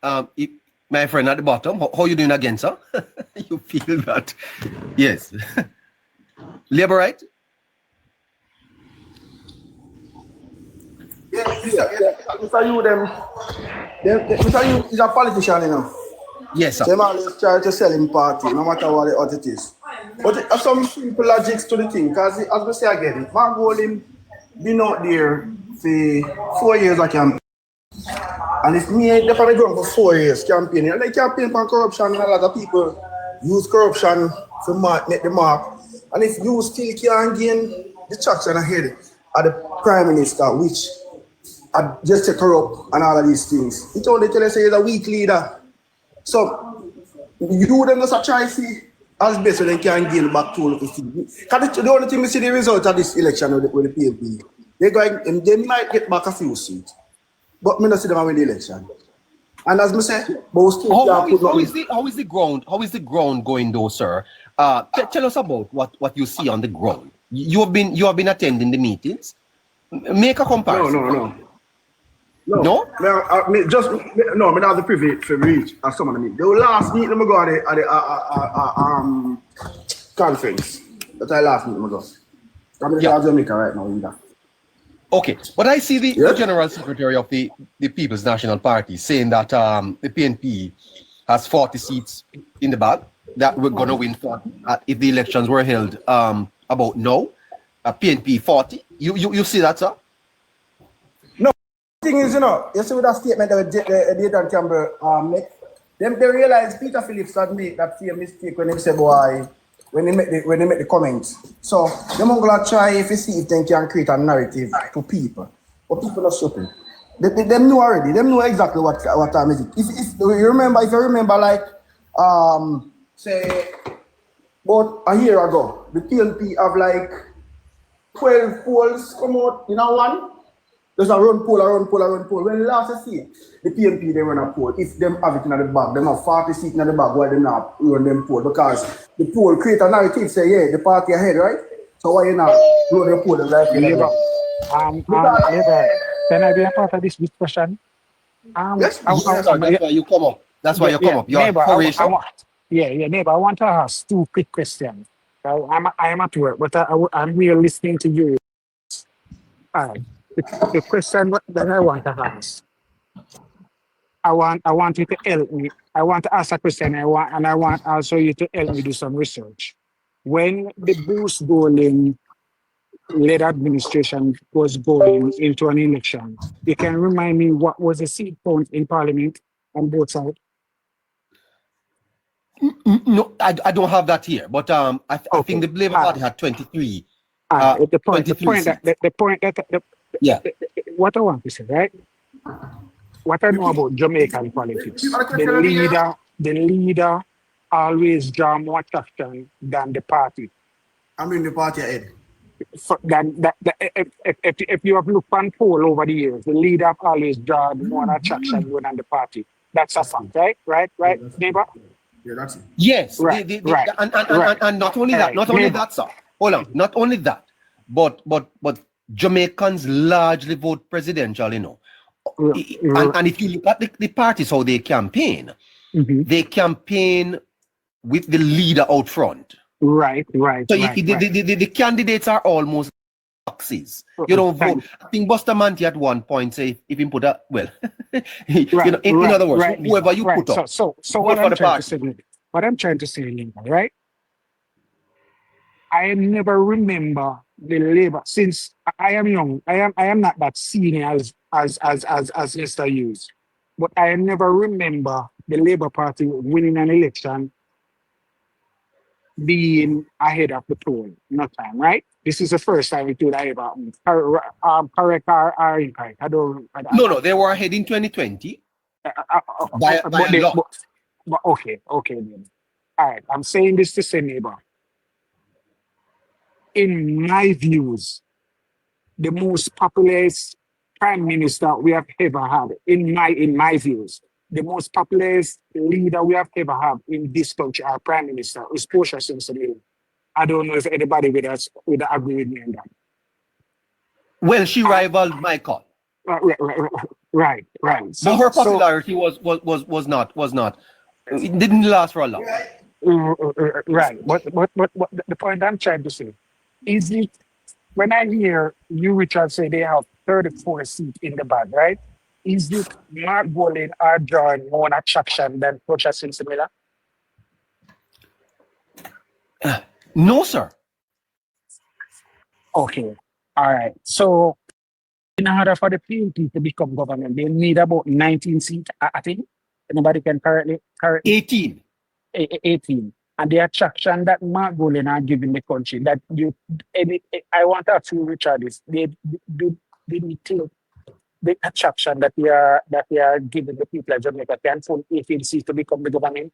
at the bottom, how you doing again, sir? You feel that? Yes. Labour, right? Yeah. Mr. You is a politician, you know. Yes, sir. Them always try to sell him party, no matter what it is. But there's some simple logics to the thing, because as we say again, if Mark Golding been out there for 4 years I campaign, and if me ain't on the ground for 4 years campaigning, and they campaign for corruption, and a lot of people use corruption to make the mark. And if you still can't gain the traction ahead of the Prime Minister, which are just a corrupt and all of these things, it only tell us he's a weak leader. So you them just try to see as best so they can gain back to the only thing we see the result of this election with the PNP, they might get back a few seats. But me not see them win the election. And as me say, most how is the ground going though, sir? Tell us about what you see on the ground. You have been attending the meetings. Make a comparison. No? Me not have the privilege to reach at some of the meetings. The last meeting I go at the conference. That's the last meeting I go. I'm in Jamaica right now either. Okay, but I see the General Secretary of the People's National Party saying that the PNP has 40 seats in the bag that we're going to win for if the elections were held about now. PNP 40. You see that, sir? No. The thing is, you see with that statement that Dayton Campbell make, they realize Peter Phillips had made that same mistake when he said, boy, when they make the comments. So they're going to try if they can create a narrative to people. But people are stupid. They know already. They know exactly what time is it. If you remember like say about a year ago, the PNP have like 12 polls come out in a one. There's a run poll. When last I see the PNP, they run a poll. If them have it in the bag, them have 40 seats in the bag, why they not run them poll? Because the poll create a narrative, say, yeah, the party ahead, right? So why you not run your poll like Labour, can I be a part of this discussion? Yes, that's why you come up. That's why you come up. You're Neighbor, courageous. neighbor, I want to ask two quick questions. I am at work, but I'm here listening to you. The question that I want to ask, I want you to help me. I want to ask a question. I want also you to help me do some research. When the Bruce Golding led administration was going into an election, you can remind me what was the seat count in Parliament on both sides? No, I don't have that here, but I think the Labour Party had 23. The point that what I want to say, right? What I know about Jamaican politics, the leader always draw more traction than the party. I mean the party ahead. If you have looked on poll over the years, the leader always draw more attraction than the party. That's a fact, right, neighbor? Yeah, that's it. Yes, right. And not only that, sir. Hold on, not only that, but Jamaicans largely vote presidential, you know. And if you look at the parties, how they campaign, they campaign with the leader out front. Right. So the candidates are almost boxes. You don't vote. I think Buster Manti at one point say if he put up, well, in other words, whoever you put up. So what I'm trying to say, Lincoln, right? I never remember the Labour since I am young. I am not that senior as Mr. Hughes, but I never remember the Labour Party winning an election being ahead of the poll. No time, right? This is the first time we do that ever. Correct or incorrect? No, they were ahead in 2020. By a lot. But okay then. All right, I'm saying this to say, neighbor. In my views, the most populist prime minister we have ever had, in my views, the most populist leader we have ever had in this country, our prime minister, is Portia Simpson. I don't know if anybody would agree with me on that. Well, she rivaled Michael. Right. So her popularity was not. It didn't last for a long. Right. But the point I'm trying to say is it when I hear you, Richard, say they have 34 seats in the bag, right? Is it Mark Golding or drawing more attraction than Portia Simpson? No, sir. Okay. All right. So in order for the PNP to become government, they need about 19 seats, I think. Anybody can correct 18. 18. And the attraction that Mark Golding are giving the country, that I want to ask you, Richard, is they need to the attraction that they are giving the people of Jamaica can full 18 seats to become the government?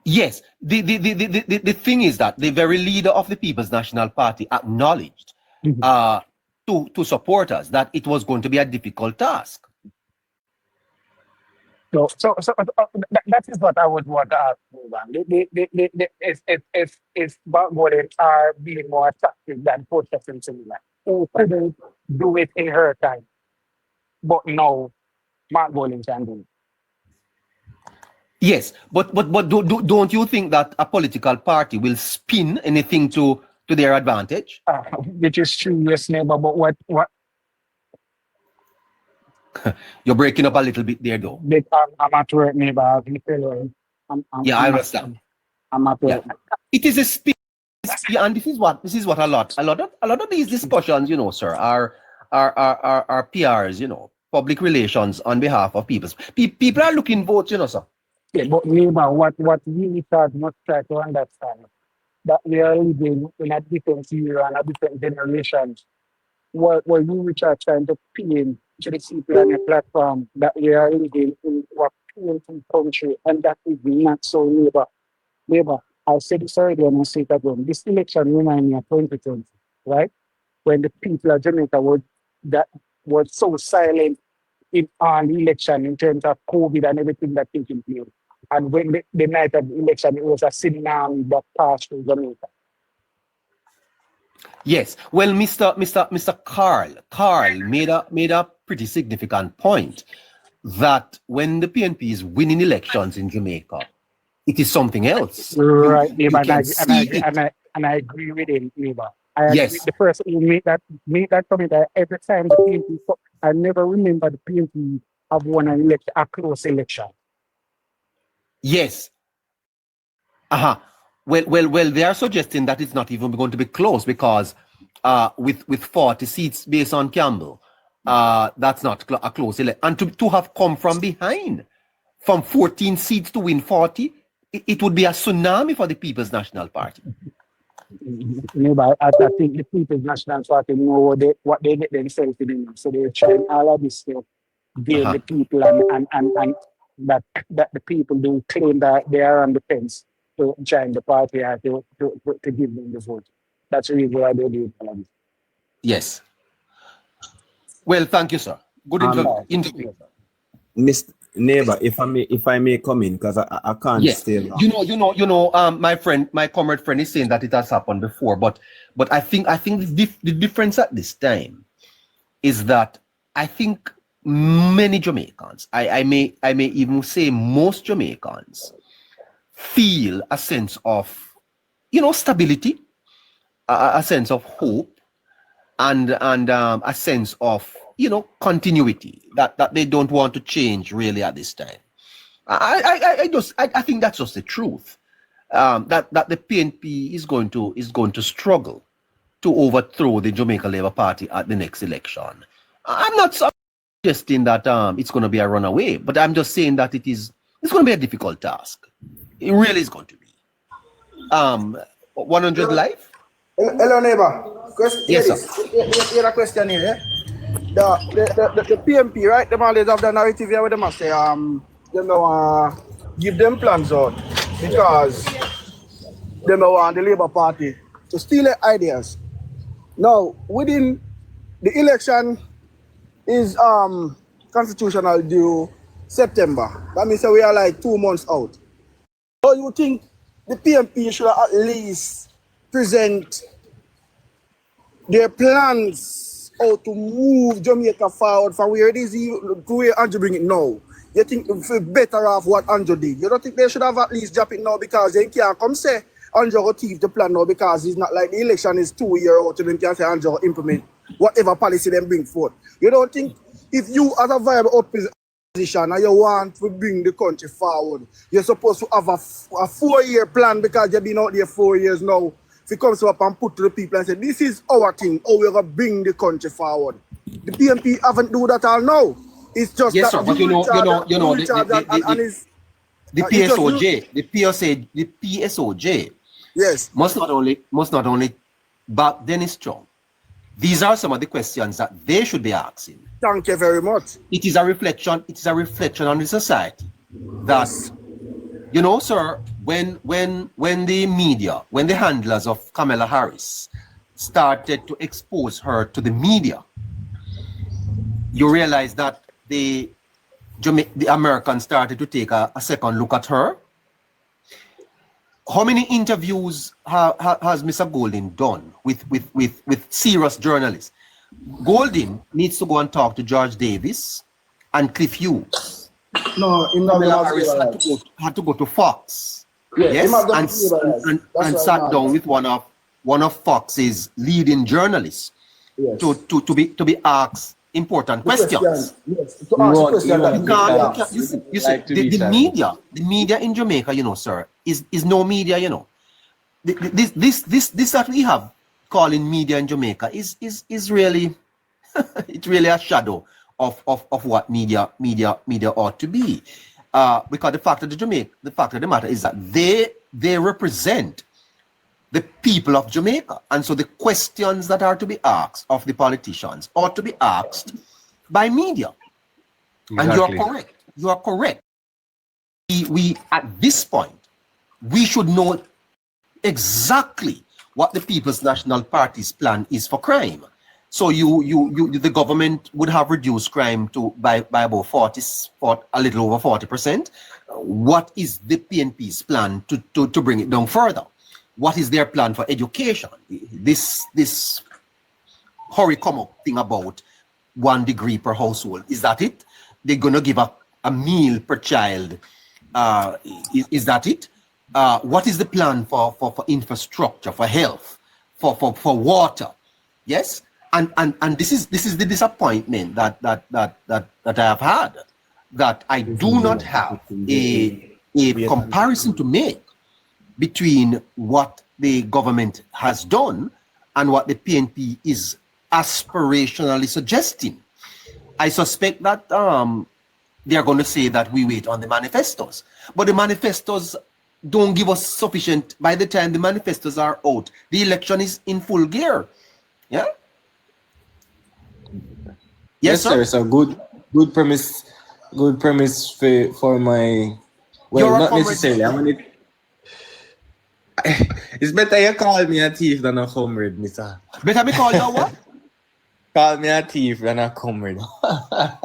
Yes. The thing is that the very leader of the People's National Party acknowledged to supporters that it was going to be a difficult task. So that is what I would want to ask you. If Mark Golding are being more attractive than Portia Simpson, who couldn't do it in her time, but now Mark Golding can do it. Yes, but don't you think that a political party will spin anything to their advantage? Which is true, yes, neighbor, but what? You're breaking up a little bit there, though. I'm at work, neighbor. I understand. I'm at work. Yeah. It is a spin, and this is what a lot of these discussions, sir, are PRs, public relations on behalf of people. People are looking votes, sir. Yeah, but neighbor, what we must try to understand that we are living in a different era and a different generation. What you which are trying to pin to the people on the platform that we are living in our painful country, and that is not so, neighbor. I said this already and I say it again. This election reminds me of 2020, right? when the people of Jamaica were so silent in on the election in terms of COVID and everything that taking place. And when the night of the election, it was a tsunami that passed through Jamaica. Yes. Well, Mr. Carl made a pretty significant point that when the PNP is winning elections in Jamaica, it is something else. Right, you and I agree with him, neighbor. I agree with the person who made that comment that every time the PNP, I never remember the PNP have won an election, a close election. Yes. Well, they are suggesting that it's not even going to be close because with 40 seats based on Campbell, that's not a close election. And to have come from behind, from 14 seats to win 40, it would be a tsunami for the People's National Party. I think the People's National Party know what they get themselves to do. So they're trying all of this stuff, gain the people and that the people do claim that they are on the fence to join the party and to give them the vote. That's really why they do it. Yes. Well, thank you, sir. Good interview. Mr. Neighbor, if I may come in, because I can't stay long. You know, my comrade friend is saying that it has happened before, but I think the difference at this time is that I think many Jamaicans, I may even say most Jamaicans, feel a sense of, stability, a sense of hope, and a sense of, continuity that they don't want to change really at this time. I think that's just the truth. That the PNP is going to struggle to overthrow the Jamaica Labour Party at the next election. I'm not suggesting that it's going to be a runaway, but I'm just saying that it's going to be a difficult task. It really is going to be. 100 live. Hello, neighbor. Yes, sir. Here's a question here. The PMP, right? Them always have the narrative here where they must say, give them plans out because they don't want the Labour Party to steal their ideas. Now, within the election is constitutional due September. That means we are like 2 months out. So you think the PMP should at least present their plans how to move Jamaica forward from where it is to where Andrew bring it now? You think it's better off what Andrew did? You don't think they should have at least dropped it now because they can't come say Andrew will keep the plan now because it's not like the election is 2 years out and they can say Andrew will implement whatever policy they bring forth. You don't think if you as a viable opposition and you want to bring the country forward, you're supposed to have a 4-year plan because you've been out there 4 years now. If it comes up and put to the people and say, this is our thing, how we're going to bring the country forward. The PMP haven't do that all now. It's just yes, that sir, but the PSOJ yes must not only back Dennis Strong. These are some of the questions that they should be asking. Thank you very much. It is a reflection on the society that sir, when the media, when the handlers of Kamala Harris started to expose her to the media, you realize that the Americans started to take a second look at her. How many interviews has Mr. Golding done with serious journalists? Golding needs to go and talk to George Davis and Cliff Hughes. No, Kamala Harris had to go to Fox. Yes, and sat down with one of Fox's leading journalists to be asked important questions. Yes, to ask questions. You see, the media in Jamaica, sir, is no media, This that we have calling media in Jamaica is really it's really a shadow of what media ought to be. Because the fact of the matter is that they represent the people of Jamaica. And so the questions that are to be asked of the politicians ought to be asked by media. Exactly. And you are correct. We at this point, we should know exactly what the People's National Party's plan is for crime. So the government would have reduced crime by about 40, a little over 40%. What is the PNP's plan to bring it down further? What is their plan for education? This hurry come up thing about 1 degree per household, is that it? They're gonna give a meal per child. Is that it? What is the plan for infrastructure, for health, for water? Yes, and this is the disappointment that I have had, that I do not have a comparison to make between what the government has done and what the PNP is aspirationally suggesting. I suspect that they are going to say that we wait on the manifestos, but the manifestos don't give us sufficient. By the time the manifestos are out, the election is in full gear. Yeah. Yes, sir. So good premise. Good premise for my. Well, not necessarily. I mean, it's better you call me a thief than a comrade, Mister. Better me call you a what? Call me a thief than a comrade. A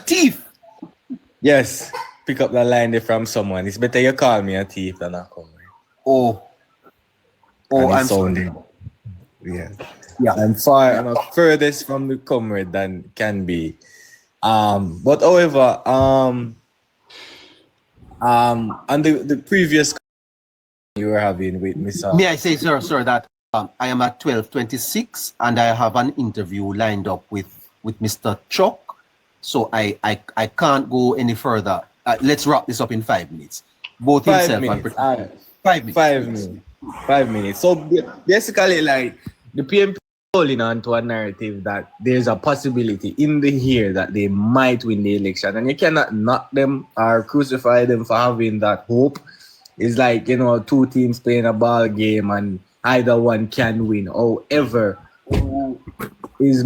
thief? Yes. Pick up the line there from someone. It's better you call me a thief than a comrade. Oh, I'm sorry. Yeah. I'm furthest from the comrade than can be. But however, on the previous you were having with Mr. May I say, sir, that I am at 12:26 and I have an interview lined up with Mr. Chuck, so I can't go any further. Let's wrap this up in 5 minutes. Both 5 minutes. And 5 minutes. 5 minutes. 5 minutes. So basically, like, the PNP holding on to a narrative that there's a possibility in the year that they might win the election, and you cannot knock them or crucify them for having that hope. It's like, 2 teams playing a ball game and either one can win. However, whose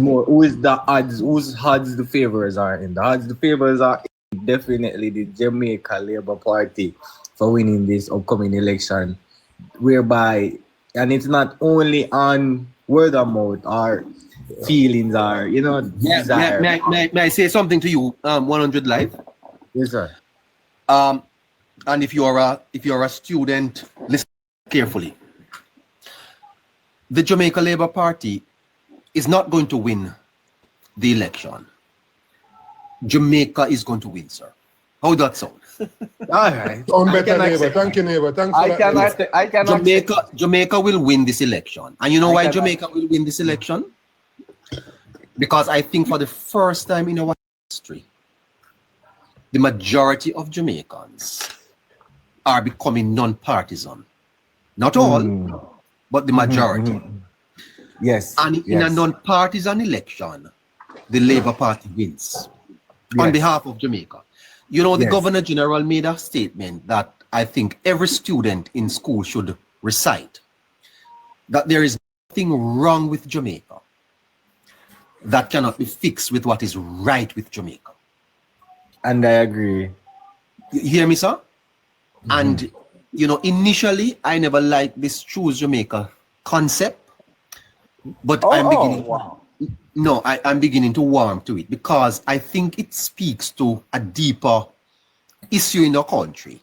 odds the favors are in? The odds the favors are in definitely the Jamaica Labour Party for winning this upcoming election, whereby, and it's not only on word of mouth or feelings or desire. May I say something to you? 100 Live. Yes, sir. And if you're a student, listen carefully. The Jamaica Labour Party is not going to win the election. Jamaica is going to win, sir. How that sound? All right. Neighbor. Thank you, neighbor. Thanks for that. Jamaica will win this election. And you know why Jamaica will win this election? Because I think for the first time in our history, the majority of Jamaicans are becoming non-partisan. Not all, but the majority. Yes. And in a non-partisan election, the Labour Party wins on behalf of Jamaica. The Governor General made a statement that I think every student in school should recite, that there is nothing wrong with Jamaica that cannot be fixed with what is right with Jamaica. And I agree. You hear me, sir? And, initially, I never liked this Choose Jamaica concept, but I'm beginning to warm to it, because I think it speaks to a deeper issue in our country,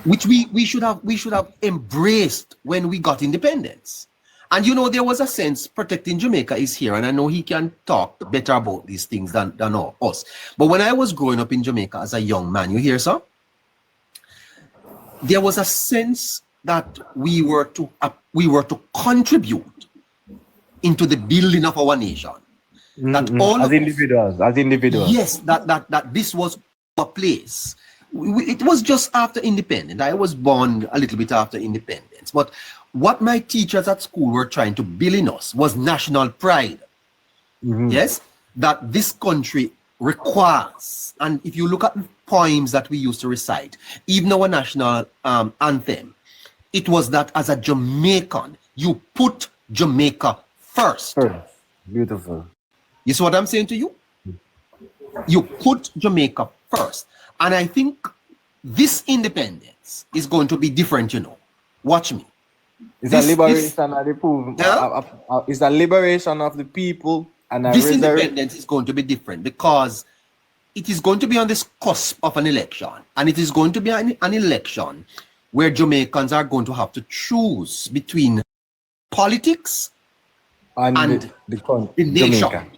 which we should have embraced when we got independence. And there was a sense Protecting Jamaica is here, and I know he can talk better about these things than us. But when I was growing up in Jamaica as a young man, you hear, sir, there was a sense that we were to contribute into the building of our nation. That all as individuals. Yes, that this was a place. It was just after independence. I was born a little bit after independence. But what my teachers at school were trying to build in us was national pride. Yes, that this country requires. And if you look at the poems that we used to recite, even our national anthem, it was that as a Jamaican, you put Jamaica first. Beautiful. You see what I'm saying to you? You put Jamaica first. And I think this independence is going to be different, Watch me. It's a liberation of the people. It's a liberation of the people, and this independence is going to be different because it is going to be on this cusp of an election, and it is going to be an election where Jamaicans are going to have to choose between politics and the nation.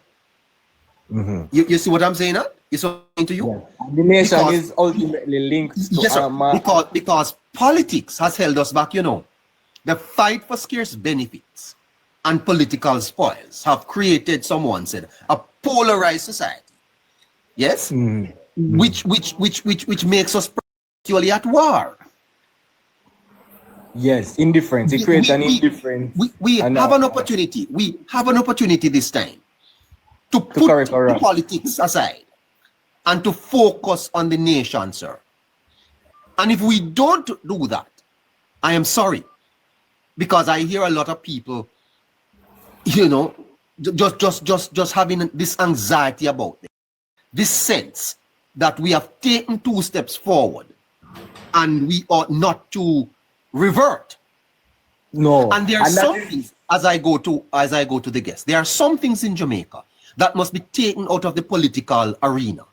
Mm-hmm. You see what I'm saying? Huh? You see what I'm saying to you? Yeah. The nation is ultimately linked to yes, sir. Because politics has held us back, you know. The fight for scarce benefits and political spoils have created, someone said, a polarized society. Yes? Mm-hmm. Which makes us perpetually at war. Yes, indifference. It creates an indifference. We have an opportunity. We have an opportunity this time to put the politics aside and to focus on the nation, sir. And if we don't do that, I am sorry, because I hear a lot of people, you know, just having this anxiety about it, this sense that we have taken 2 steps forward and we ought not to revert. No. And there are some things, as I go to the guests, there are some things in Jamaica that must be taken out of the political arena,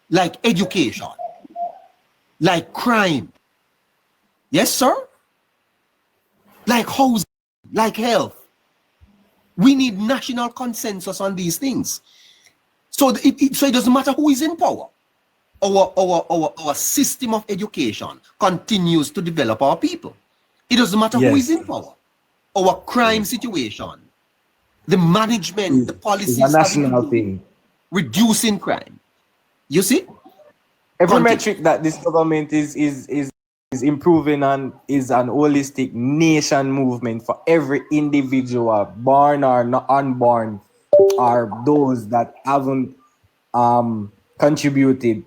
like education, like crime. Yes, sir? Like housing, like health. We need national consensus on these things. So it doesn't matter who is in power. Our system of education continues to develop our people. It doesn't matter who is in power. Our crime situation, the management, the policies, it's a national thing. Reducing crime. You see? Every metric that this government is improving on is an holistic nation movement for every individual, born or not unborn, or those that haven't contributed,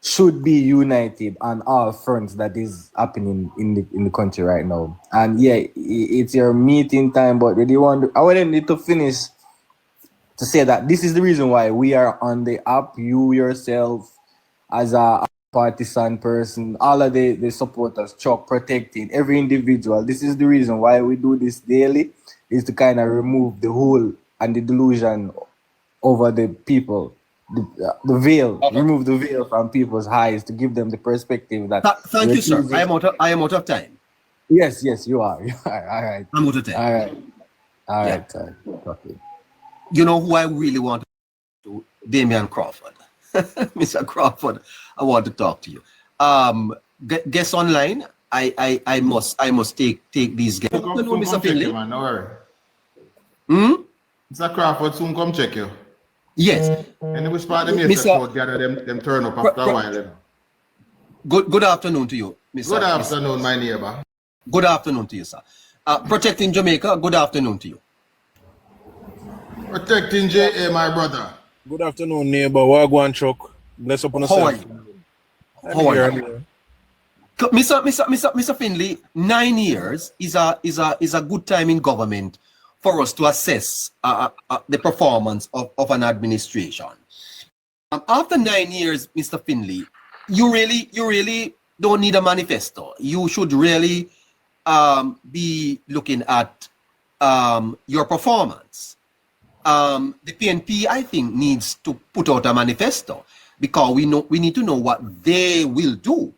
should be united on all fronts that is happening in the country right now. And yeah, it's your meeting time, but I wanted to finish to say that this is the reason why we are on the app. You yourself, as a partisan person, all of the supporters, Chuck, protecting every individual. This is the reason why we do this daily, is to kind of remove the hole and the delusion over the people. The veil, remove the veil from people's eyes to give them the perspective that. Thank you, sir. I am out of time. Yes, you are. All right. I'm out of time. All right. Okay. You know who I really want to talk to? Damian Crawford. Mr. Crawford, I want to talk to you. Guests online, I must take these guests. Mr. Finley. Man, no worry. Mr. Crawford soon come check you. Yes. And which part of the Mr. gather them turn up after a while. Good afternoon to you, Mr. Good afternoon, my neighbor. Good afternoon to you, sir. Protecting Jamaica, good afternoon to you. Protecting JA, my brother. Good afternoon, neighbor. Wagwan Chuck. Bless upon us. How are you? Mr. Finley, 9 years is a good time in government for us to assess the performance of an administration. After 9 years, Mr. Finley, you really don't need a manifesto. You should really be looking at your performance. The PNP, I think, needs to put out a manifesto because we need to know what they will do.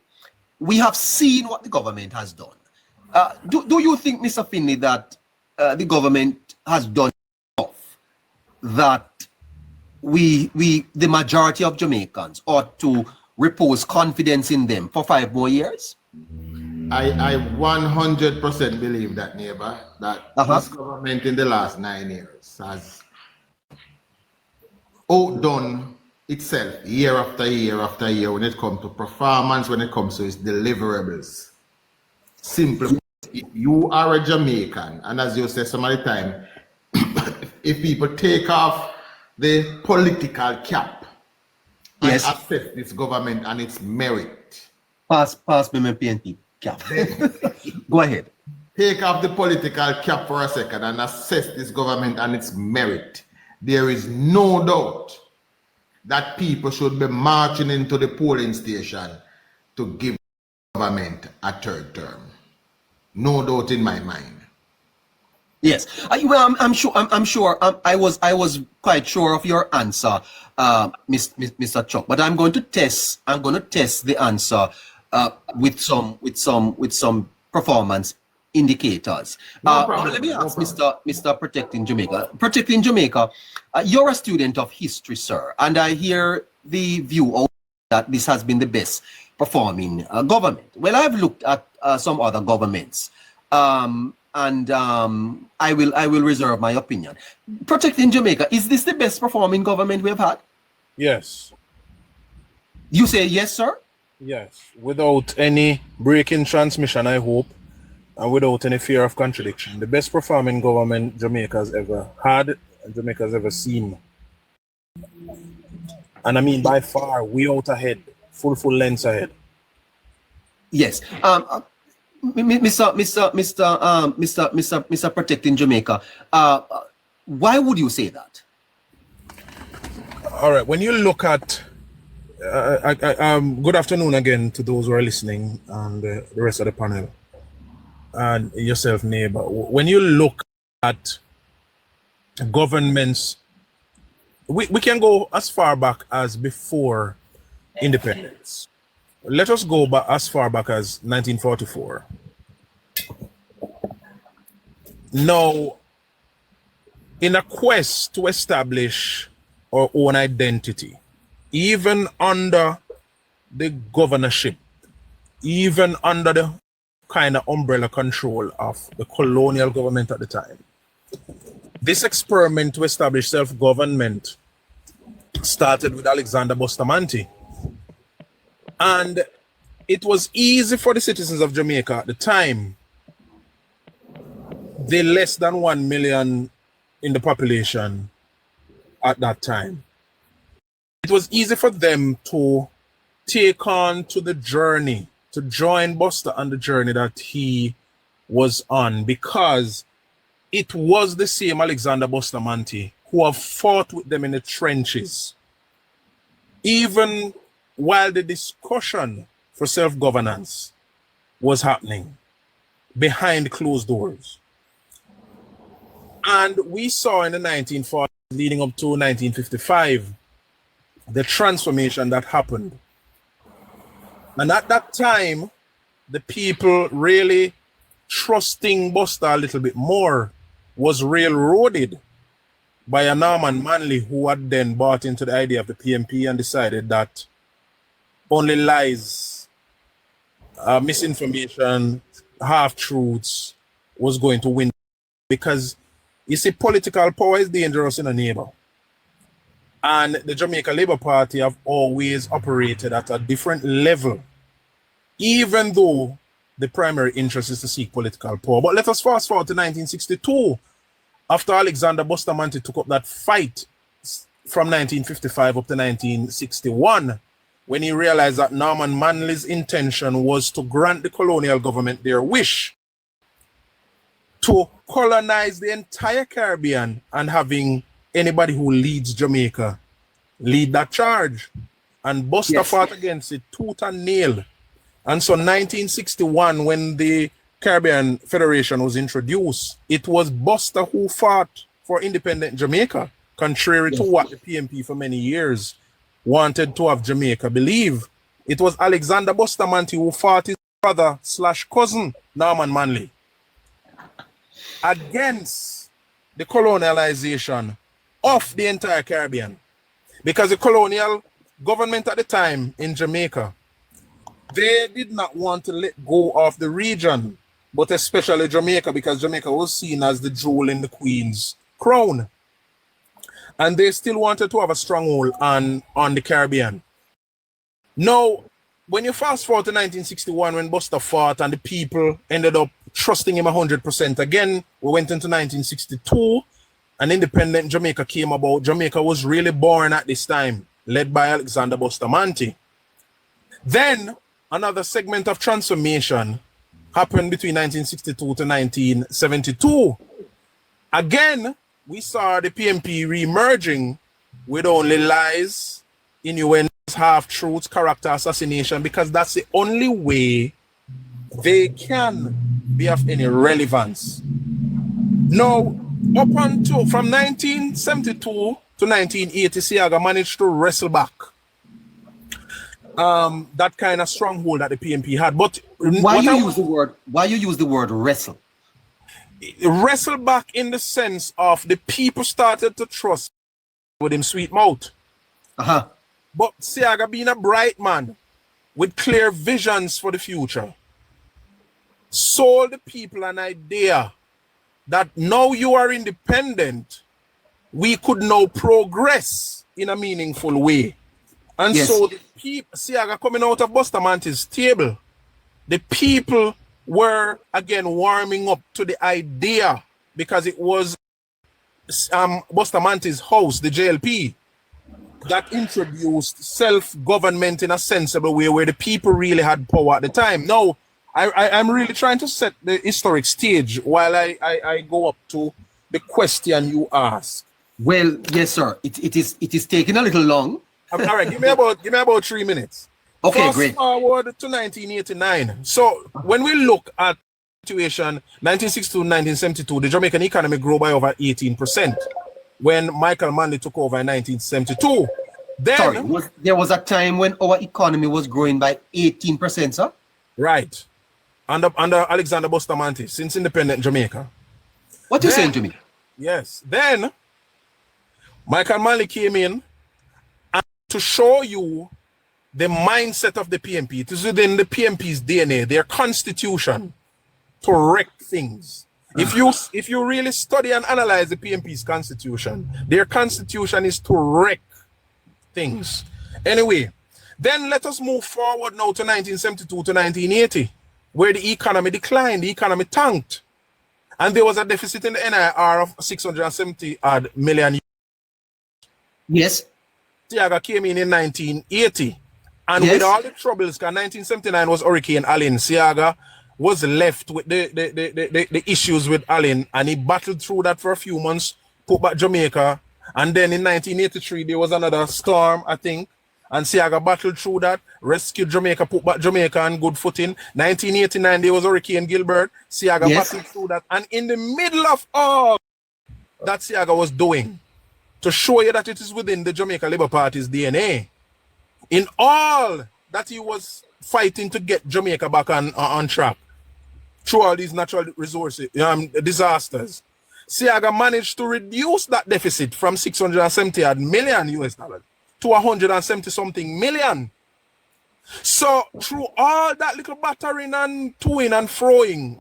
We have seen what the government has done. Do you think, Mr. Finley, that the government has done enough, that the majority of Jamaicans ought to repose confidence in them for 5 more years? I 100% believe that, neighbor, that this government in the last 9 years has outdone itself year after year after year when it comes to performance, when it comes to its deliverables. Simply, if you are a Jamaican, and as you say some of the time, if people take off the political cap and assess this government and its merit. Pass me my PNP cap. Go ahead. Take off the political cap for a second and assess this government and its merit. There is no doubt that people should be marching into the polling station to give government a 3rd term. No doubt in my mind. Yes. Well, I'm sure. I'm sure. I was quite sure of your answer, Mr. Chuck. But I'm going to test. I'm going to test the answer with some performance indicators. Let me ask Mr. Protecting Jamaica. Protecting Jamaica, you're a student of history, sir, and I hear the view that this has been the best performing government. Well, I've looked at some other governments. And I will reserve my opinion. Protecting Jamaica, is this the best performing government we've had? Yes. You say yes, sir? Yes. Without any break in transmission, I hope, and without any fear of contradiction. The best performing government Jamaica's ever had and Jamaica's ever seen. And I mean by far, we out ahead, full lengths ahead. Yes. Mr. Protecting Jamaica, why would you say that? All right. When you look at, good afternoon again to those who are listening and the rest of the panel, and yourself, neighbor. When you look at governments, we can go as far back as before independence. Let us go back as far back as 1944. Now, in a quest to establish our own identity, even under the governorship, even under the kind of umbrella control of the colonial government at the time, this experiment to establish self-government started with Alexander Bustamante. And it was easy for the citizens of Jamaica at the time. They less than 1 million in the population at that time. It was easy for them to take on to the journey, to join Buster on the journey that he was on, because it was the same Alexander Bustamante who have fought with them in the trenches. Even while the discussion for self-governance was happening behind closed doors. And we saw in the 1940s leading up to 1955, the transformation that happened. And at that time, the people really trusting Buster a little bit more was railroaded by a Norman Manley, who had then bought into the idea of the PMP and decided that only lies, misinformation, half-truths was going to win. Because, you see, political power is dangerous in a neighbor. And the Jamaica Labour Party have always operated at a different level, even though the primary interest is to seek political power. But let us fast forward to 1962, after Alexander Bustamante took up that fight from 1955 up to 1961, when he realized that Norman Manley's intention was to grant the colonial government their wish to colonize the entire Caribbean and having anybody who leads Jamaica lead that charge. And Buster fought against it tooth and nail. And so 1961, when the Caribbean Federation was introduced, it was Buster who fought for independent Jamaica, contrary to what the PMP for many years wanted to have Jamaica believe. It was Alexander Bustamante who fought his brother / cousin, Norman Manley, against the colonialization of the entire Caribbean. Because the colonial government at the time in Jamaica, they did not want to let go of the region, but especially Jamaica, because Jamaica was seen as the jewel in the Queen's crown. And they still wanted to have a stronghold on the Caribbean. Now, when you fast forward to 1961, when Buster fought and the people ended up trusting him 100% again, we went into 1962, and independent Jamaica came about. Jamaica was really born at this time, led by Alexander Bustamante. Then, another segment of transformation happened between 1962 to 1972. Again, we saw the PMP re-emerging with only lies, innuendos, half-truths, character assassination, because that's the only way they can be of any relevance. Now, up until from 1972 to 1980, Siaga managed to wrestle back that kind of stronghold that the PNP had. But why you use the word wrestle? Wrestle back in the sense of the people started to trust with him sweet mouth. But Siaga being a bright man with clear visions for the future sold the people an idea that now you are independent, we could now progress in a meaningful way. And so the people, Siaga coming out of Bustamante's table, the people were again warming up to the idea because it was Bustamante's house, the JLP, that introduced self-government in a sensible way where the people really had power at the time. Now, I'm really trying to set the historic stage while I go up to the question you ask. Well, yes, sir. It is taking a little long. All right, give me about 3 minutes. Okay, Fast great. forward to 1989. So when we look at the situation 1962 1972, the Jamaican economy grew by over 18% when Michael Manley took over in 1972. Then there was a time when our economy was growing by 18%, sir? Right. Under Alexander Bustamante, since independent Jamaica. What you saying to me? Yes. Then Michael Manley came in and to show you the mindset of the PNP. It is within the PNP's DNA, their constitution, to wreck things. If you really study and analyze the PNP's constitution, their constitution is to wreck things. Anyway, then let us move forward now to 1972 to 1980, where the economy declined, the economy tanked. And there was a deficit in the NIR of 670 odd million. Yes. Siaga came in 1980. And with all the troubles, because 1979 was Hurricane Allen, Siaga was left with the issues with Allen, and he battled through that for a few months, put back Jamaica, and then in 1983 there was another storm, I think, and Siaga battled through that, rescued Jamaica, put back Jamaica on good footing. 1989 there was Hurricane Gilbert, Siaga battled through that, and in the middle of all that Siaga was doing, to show you that it is within the Jamaica Labour Party's DNA, in all that he was fighting to get Jamaica back on track through all these natural resources, disasters, Siaga managed to reduce that deficit from 670 odd million US dollars to 170 something million. So through all that little battering and toing and froing,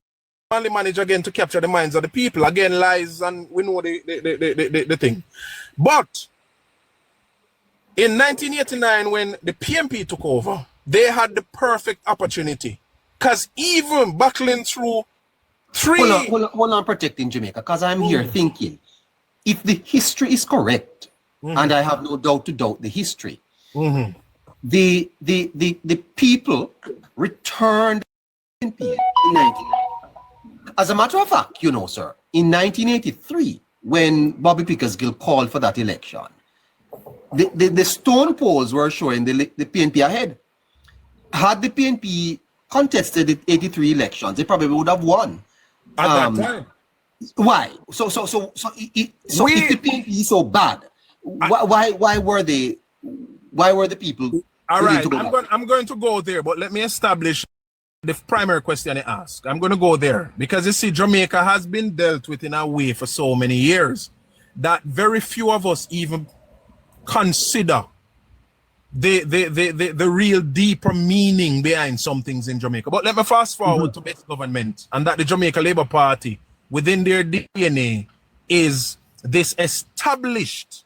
only managed again to capture the minds of the people. Again, lies, and we know the thing. But in 1989, when the PNP took over, they had the perfect opportunity. Because even battling through Hold on, protecting Jamaica, because I'm here thinking, if the history is correct, and I have no doubt to doubt the history, the people returned in 1990. As a matter of fact, you know, sir, in 1983, when Bobby Pickersgill called for that election, the stone polls were showing the PNP ahead. Had the PNP contested the 83 elections, they probably would have won. At that time. Why? So if the PNP is so bad, why were the people? All right, I'm going to go there, but let me establish the primary question I ask. I'm going to go there because you see, Jamaica has been dealt with in a way for so many years that very few of us even consider the real deeper meaning behind some things in Jamaica. But let me fast forward to best government, and that the Jamaica Labour Party within their DNA is this established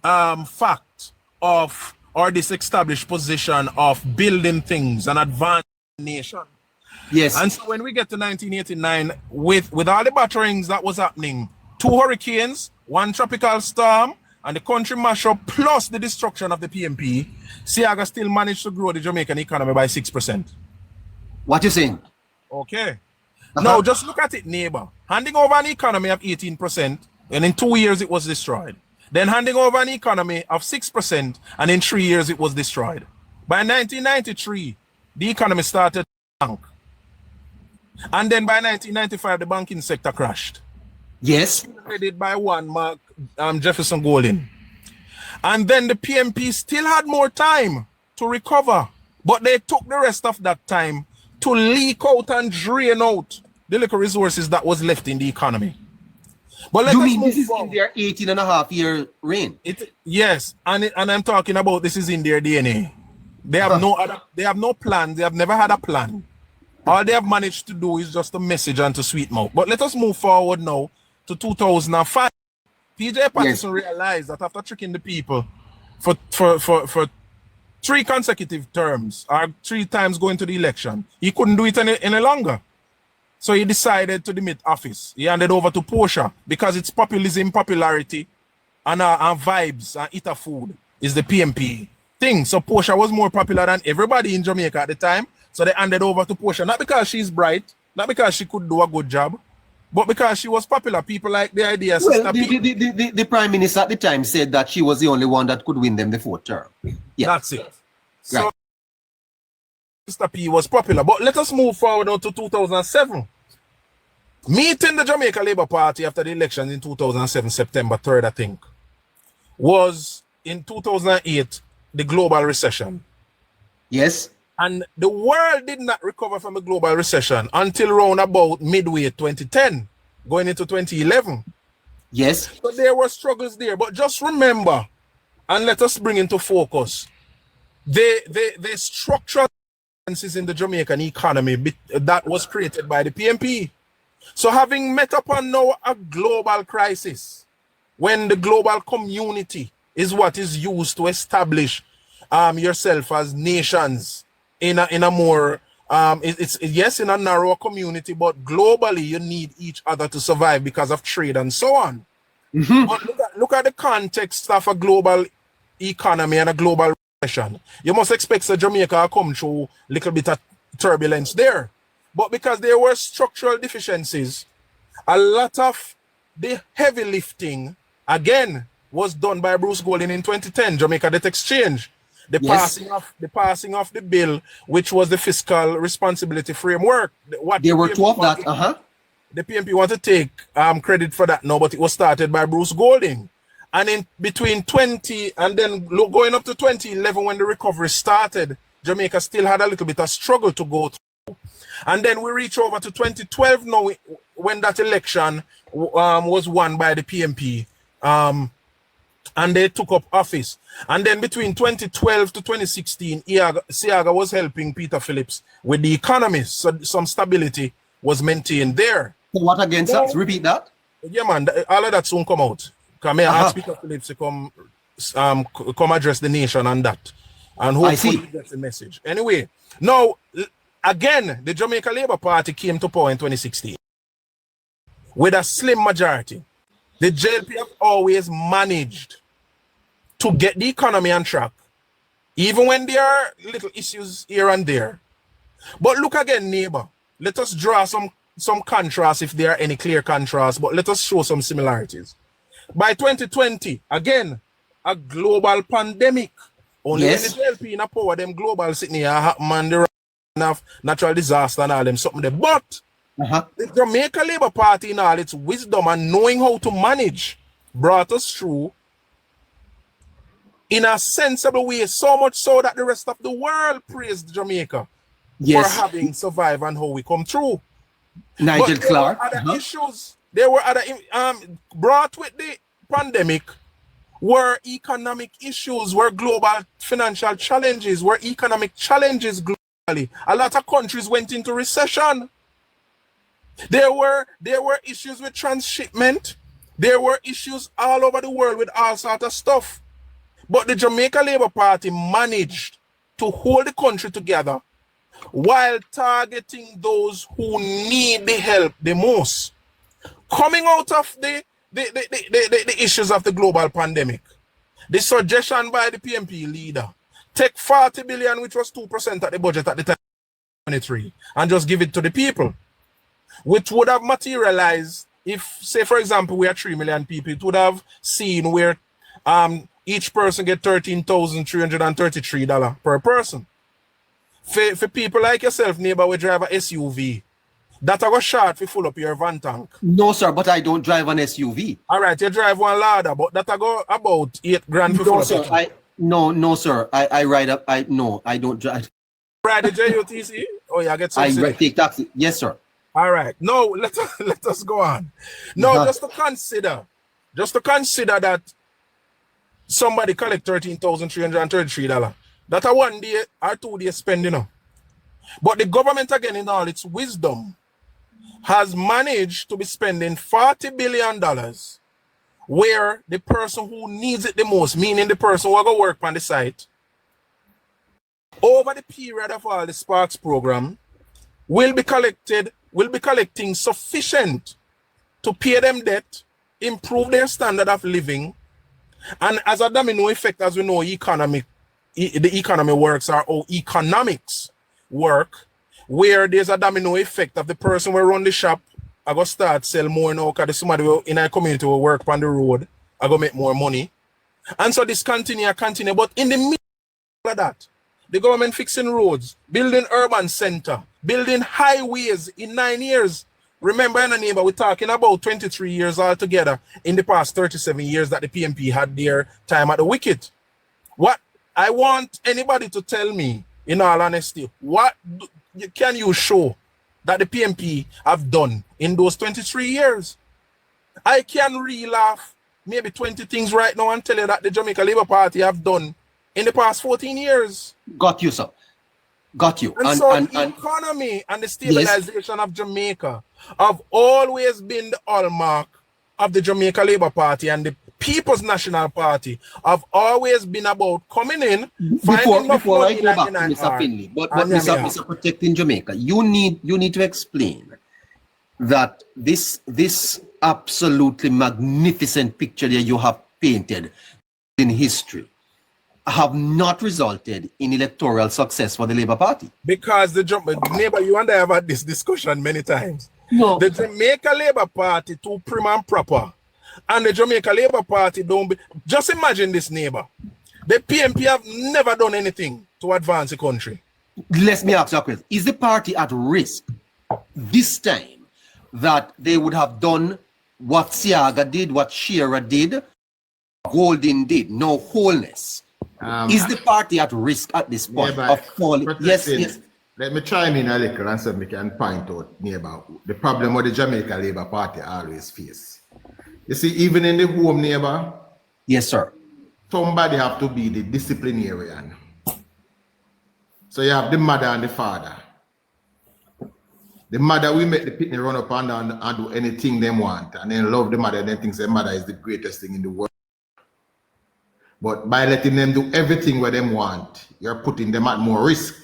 fact of, or this established position of building things and advancing the nation. Yes. And so when we get to 1989, with all the batterings that was happening, 2 hurricanes, 1 tropical storm, and the country mashup, plus the destruction of the PNP, Siaga still managed to grow the Jamaican economy by 6%. What you saying? Okay. Now, just look at it, neighbor. Handing over an economy of 18%, and in 2 years it was destroyed. Then handing over an economy of 6%, and in 3 years it was destroyed. By 1993, the economy started to tank. And then by 1995, the banking sector crashed. Yes. Headed by one Mark Jefferson Golding. And then the PMP still had more time to recover, but they took the rest of that time to leak out and drain out the little resources that was left in the economy. But let you us mean move this is forward. in their 18-and-a-half-year reign? Yes, and I'm talking about this is in their DNA. They have they have no plan. They have never had a plan. All they have managed to do is just a message and to sweet mouth. But let us move forward now to 2005. PJ Patterson realized that after tricking the people for 3 consecutive terms, or 3 times going to the election, he couldn't do it any longer. So he decided to demit office. He handed over to Portia because it's populism, popularity, and vibes and eater food is the PMP thing. So Portia was more popular than everybody in Jamaica at the time. So they handed over to Portia, not because she's bright, not because she could do a good job, but because she was popular. People like the idea. Well, the Prime Minister at the time said that she was the only one that could win them the 4th term. Yeah. That's it. So Mr. P was popular. But let us move forward now to 2007. Meeting the Jamaica Labour Party after the election in 2007, September 3rd, I think, was in 2008, the global recession. Yes. And the world did not recover from the global recession until around about midway 2010, going into 2011. Yes. So there were struggles there. But just remember, and let us bring into focus, the structural differences in the Jamaican economy that was created by the PMP. So having met upon now a global crisis, when the global community is what is used to establish yourself as nations in a more it's yes in a narrower community, but globally you need each other to survive because of trade and so on. But look at the context of a global economy and a global recession. You must expect that Jamaica come through a little bit of turbulence there. But because there were structural deficiencies, a lot of the heavy lifting, again, was done by Bruce Golding in 2010, Jamaica Debt Exchange. The passing of the bill, which was the fiscal responsibility framework. There were 2 of that, The PMP want to take credit for that now, but it was started by Bruce Golding. And in between 20 and then going up to 2011 when the recovery started, Jamaica still had a little bit of struggle to go through. And then we reach over to 2012 now when that election was won by the PMP. And they took up office. And then between 2012 to 2016, Siaga was helping Peter Phillips with the economy. So some stability was maintained there. What again, sir? Repeat that? Yeah, man. All of that soon come out. Come here, ask Peter Phillips to come address the nation on that. And hopefully that's the message. Anyway, now, again, the Jamaica Labour Party came to power in 2016 with a slim majority. The JLP have always managed to get the economy on track, even when there are little issues here and there. But look again, neighbor. Let us draw some contrast if there are any clear contrasts, but let us show some similarities. By 2020, again, a global pandemic. Only when the JLP in a power, them global sitting here happen and the of natural disaster and all them something there. But the Jamaica Labour Party in all its wisdom and knowing how to manage brought us through in a sensible way, so much so that the rest of the world praised Jamaica for having survived and how we come through. Nigel Clark. Other issues, there were other brought with the pandemic were economic issues, were global financial challenges, were economic challenges globally. A lot of countries went into recession. There were issues with transshipment. There were issues all over the world with all sorts of stuff. But the Jamaica Labour Party managed to hold the country together while targeting those who need the help the most. Coming out of the issues of the global pandemic, the suggestion by the PMP leader, take 40 billion, which was 2% of the budget at the time, 23, and just give it to the people, which would have materialized if, say, for example, we are 3 million people. It would have seen where each person get $13,333 per person. For people like yourself, neighbor, we drive a SUV. that I go short to fill up your van tank. No, sir, but I don't drive an SUV. All right, you drive one ladder, but that I go about $8,000 to fill No, up. sir. No, sir. I ride up. I don't drive. Ride the JUTC? Oh, yeah, I get some. I take taxi. Yes, sir. All right. No, let us go on. No, just to consider that somebody collect $13,333. That's a 1 day or 2 day spending. But the government, again, in all its wisdom, has managed to be spending $40 billion where the person who needs it the most, meaning the person who will go work on the site, over the period of all the Sparks program, will be collecting sufficient to pay them debt, improve their standard of living, and as a domino effect, as we know, the economy works, or how economics work, where there's a domino effect of the person who run the shop, I go start sell more now because somebody in our community will work on the road, I go make more money. And so this continue. But in the middle of that, the government fixing roads, building urban center, building highways in 9 years. Remember, in a neighbor, we're talking about 23 years altogether in the past 37 years that the PMP had their time at the wicket. What I want anybody to tell me, in all honesty, what can you show that the PMP have done in those 23 years? I can reel off maybe 20 things right now and tell you that the Jamaica Labour Party have done in the past 14 years. Got you, sir. Got you. And so the economy and the stabilization of Jamaica have always been the hallmark of the Jamaica Labour Party, and the People's National Party have always been about coming in, before I go back to Mr. Finley, but Mr. Protecting Jamaica, you need to explain that this absolutely magnificent picture that you have painted in history have not resulted in electoral success for the Labour Party. Because neighbor, you and I have had this discussion many times. No. The Jamaica Labour Party too prim and proper, and the Jamaica Labour Party don't be. Just imagine this, neighbor. The PMP have never done anything to advance the country. Let me ask you a question. Is the party at risk this time that they would have done what Siaga did, what Shearer did, Golden did, no Holness? Is the party at risk at this point of falling? Yes. Let me chime in a little and so we can point out neighbor the problem with the Jamaica Labour Party always face. You see, even in the home, neighbor. Yes, sir. Somebody have to be the disciplinarian. So you have the mother and the father. The mother will make the pitney run up and down and do anything they want, and then love the mother and then thinks the mother is the greatest thing in the world. But by letting them do everything what they want, you're putting them at more risk.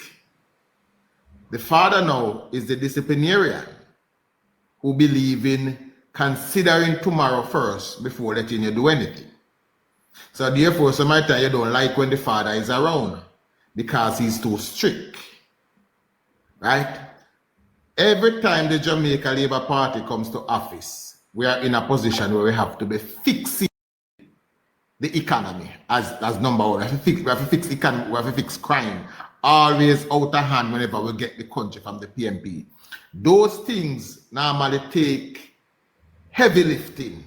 The father now is the disciplinarian who believe in considering tomorrow first before letting you do anything. So therefore, sometimes you don't like when the father is around because he's too strict, right? Every time the Jamaica Labour Party comes to office, we are in a position where we have to be fixing the economy as number one. We have to fix economy, we have to fix crime. Always out of hand whenever we get the country from the PMP. Those things normally take heavy lifting.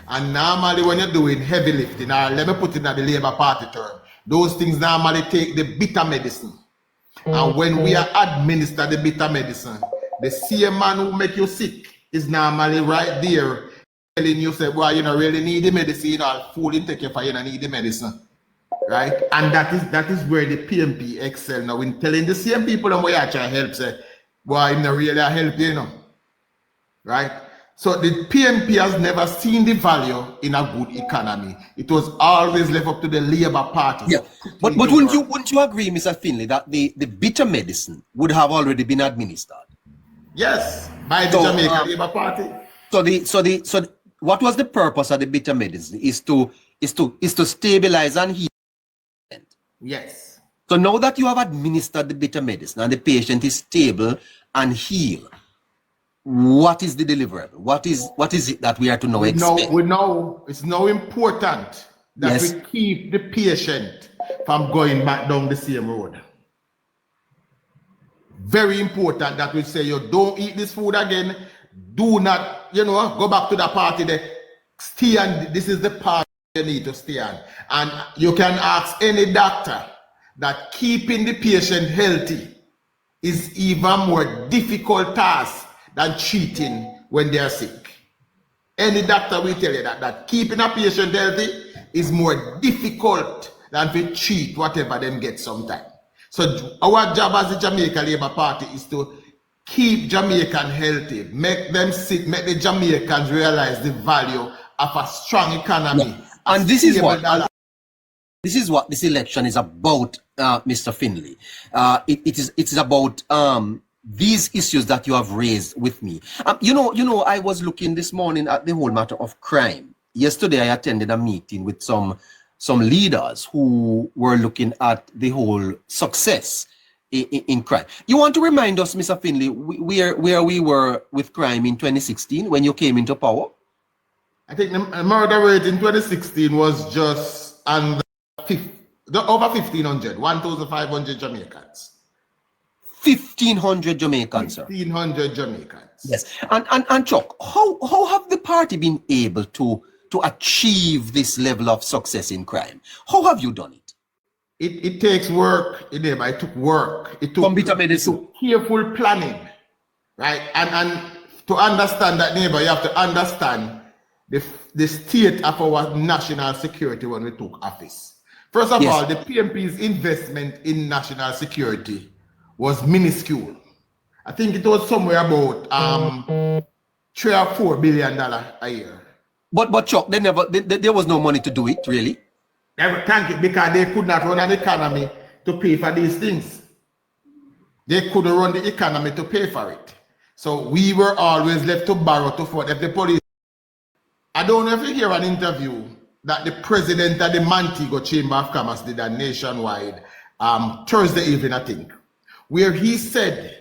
And normally when you're doing heavy lifting, let me put it in the Labour Party term, those things normally take the bitter medicine. And when we are administer the bitter medicine, the same man who make you sick is normally right there telling you, say, well, you don't really need the medicine, or fooling take you for you don't need the medicine. Right? And that is where the PMP excel now in telling the same people that we actually help, say, boy, I'm not really help you, know. Right? So the PMP has never seen the value in a good economy. It was always left up to the Labour Party. Yeah, but wouldn't you agree, Mr. Finley, that the bitter medicine would have already been administered? Yes, by the Jamaica Labour Party. So what was the purpose of the bitter medicine? Is to stabilize and heal. Yes. So now that you have administered the bitter medicine and the patient is stable and healed, what is the deliverable? What is it that we are to now expect? We know it's now important that we keep the patient from going back down the same road. very important that we say, you don't eat this food again. Do not, go back to the party there. Stay on, this is the party you need to stay on. And you can ask any doctor that keeping the patient healthy is even more difficult task than treating when they are sick. Any doctor will tell you that keeping a patient healthy is more difficult than to treat whatever them get sometime. So our job as the Jamaica Labour Party is to keep Jamaican healthy, make them sit, make the Jamaicans realize the value of a strong economy. Yeah. And this is what this election is about, Mr. Finley. It's about these issues that you have raised with me. I was looking this morning at the whole matter of crime. Yesterday, I attended a meeting with some leaders who were looking at the whole success in crime. You want to remind us, Mr. Finley, where we were with crime in 2016 when you came into power? I think the murder rate in 2016 was just under over 1,500, 1,500 Jamaicans. 1,500 Jamaicans, sir. 1,500 Jamaicans. Yes. And Chuck, how have the party been able to achieve this level of success in crime? How have you done it? It takes work. It took work. It took careful planning, right? And to understand that, neighbor, you have to understand the state of our national security when we took office. First of all, the PMP's investment in national security was minuscule. I think it was somewhere about $3 or $4 billion a year. But Chuck, there was no money to do it, really. Thank you, because they could not run an economy to pay for these things. They couldn't run the economy to pay for it. So we were always left to borrow to fund. If the police, I don't know if you hear an interview that the president of the Montego Chamber of Commerce did a nationwide Thursday evening, I think, where he said,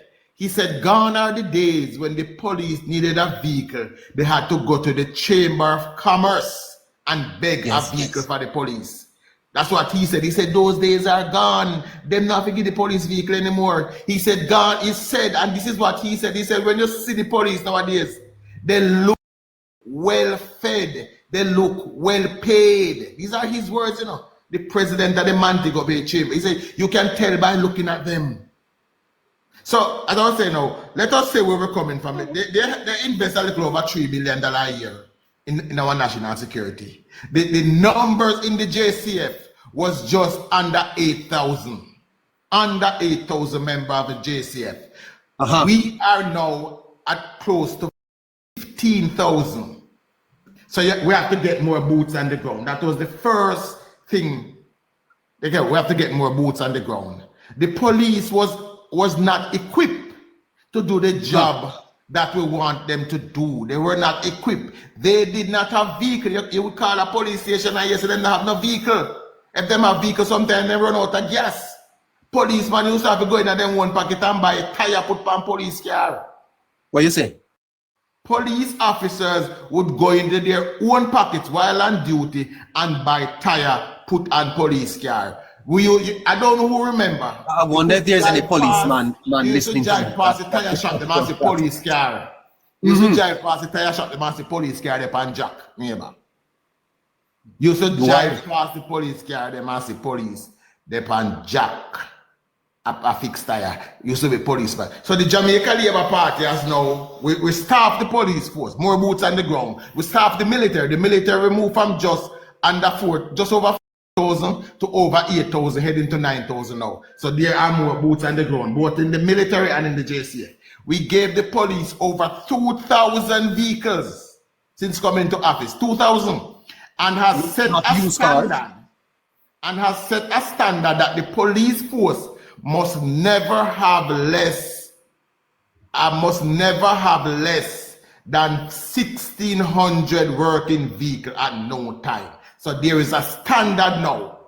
gone are the days when the police needed a vehicle. They had to go to the Chamber of Commerce and beg a vehicle for the police. That's what he said. He said, those days are gone. Them not to give the police vehicle anymore. He said, gone. He said, and this is what he said. He said, when you see the police nowadays, they look well fed. They look well paid. These are his words, The president of the Montego Bay Chamber. He said, you can tell by looking at them. So, as I was saying now, let us say where we're coming from. They invest a little over $3 billion a year in our national security. The numbers in the JCF was just under 8,000. Under 8,000 members of the JCF. We are now at close to 15,000. So we have to get more boots on the ground. That was the first thing. Again, we have to get more boots on the ground. The police was not equipped to do the job that we want them to do. They were not equipped. They did not have vehicle. You would call a police station and yes, they don't have no vehicle. If they have vehicle, sometimes they run out of gas. Policeman used to have to go in and then one pocket and buy a tire put on police car. What you say? Police officers would go into their own pockets while on duty and buy tire put on police car. I don't know who remember. I wonder if there's any policeman listening to drive past the tire shop, the man say police car. Used to drive past the tire shop, the man say police car, they pan jack. Neighbor. Used to drive past the police car, the man say police, they pan jack. A fixed tire. Used to be policeman. So the Jamaica Labour Party has now, we staff the police force, more boots on the ground. We staff the military. The military moved from just over 4,000 to over 8,000, heading to 9,000 now. So there are more boots on the ground, both in the military and in the JCA. We gave the police over 2,000 vehicles since coming to office, 2,000, and has set a standard. And has set a standard that the police force must never have less than 1,600 working vehicles at no time. So there is a standard now.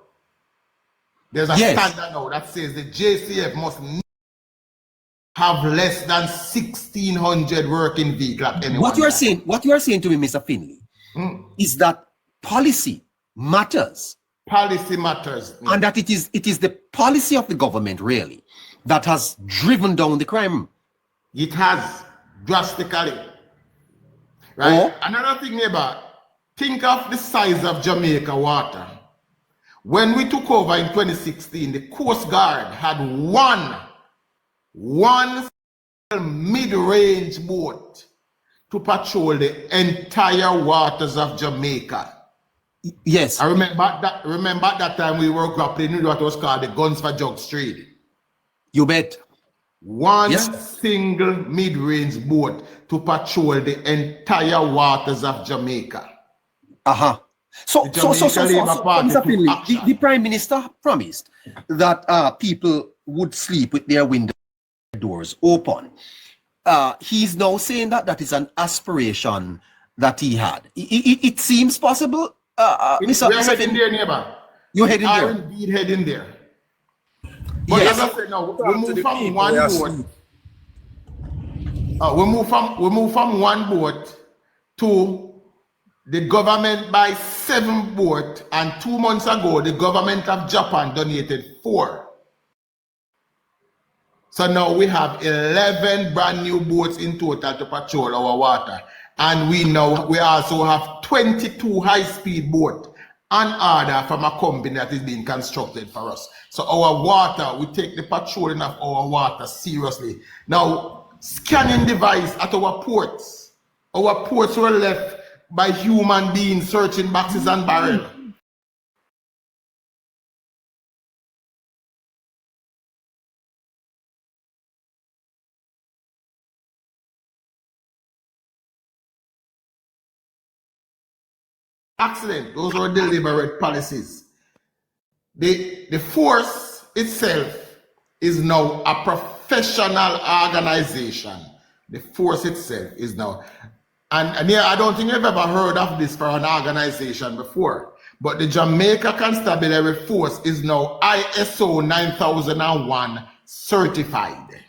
There's a standard now that says the JCF must have less than 1,600 working vehicles at any What you are saying to me, Mr. Finley, is that policy matters. Policy matters. And that it is the policy of the government, really, that has driven down the crime. It has, drastically. Right? Another thing, neighbor, think of the size of Jamaica water. When we took over in 2016, the Coast Guard had one mid-range boat to patrol the entire waters of Jamaica. Yes. I remember at that time we were grappling with what was called the Guns for Jugs trade. You bet. One single mid-range boat to patrol the entire waters of Jamaica. So, Mr. Finley, the Prime Minister promised that people would sleep with their window doors open. He's now saying that that is an aspiration that he had. It seems possible. We're heading there, neighbor. You're heading there? We are indeed heading there. But as I said, now we move from one boat. We move from one boat to the government by 7 boats, and 2 months ago the government of Japan donated 4. So now we have 11 brand new boats in total to patrol our water, and we also have 22 high-speed boats on order from a company that is being constructed for us. So our water, we take the patrolling of our water seriously. Now, scanning device at our ports. Our ports were left by human beings searching boxes and barrels. Accident. Those were deliberate policies. The force itself is now a professional organization. The force itself is now, and yeah, I don't think you've ever heard of this for an organization before, but the Jamaica Constabulary Force is now ISO 9001 certified.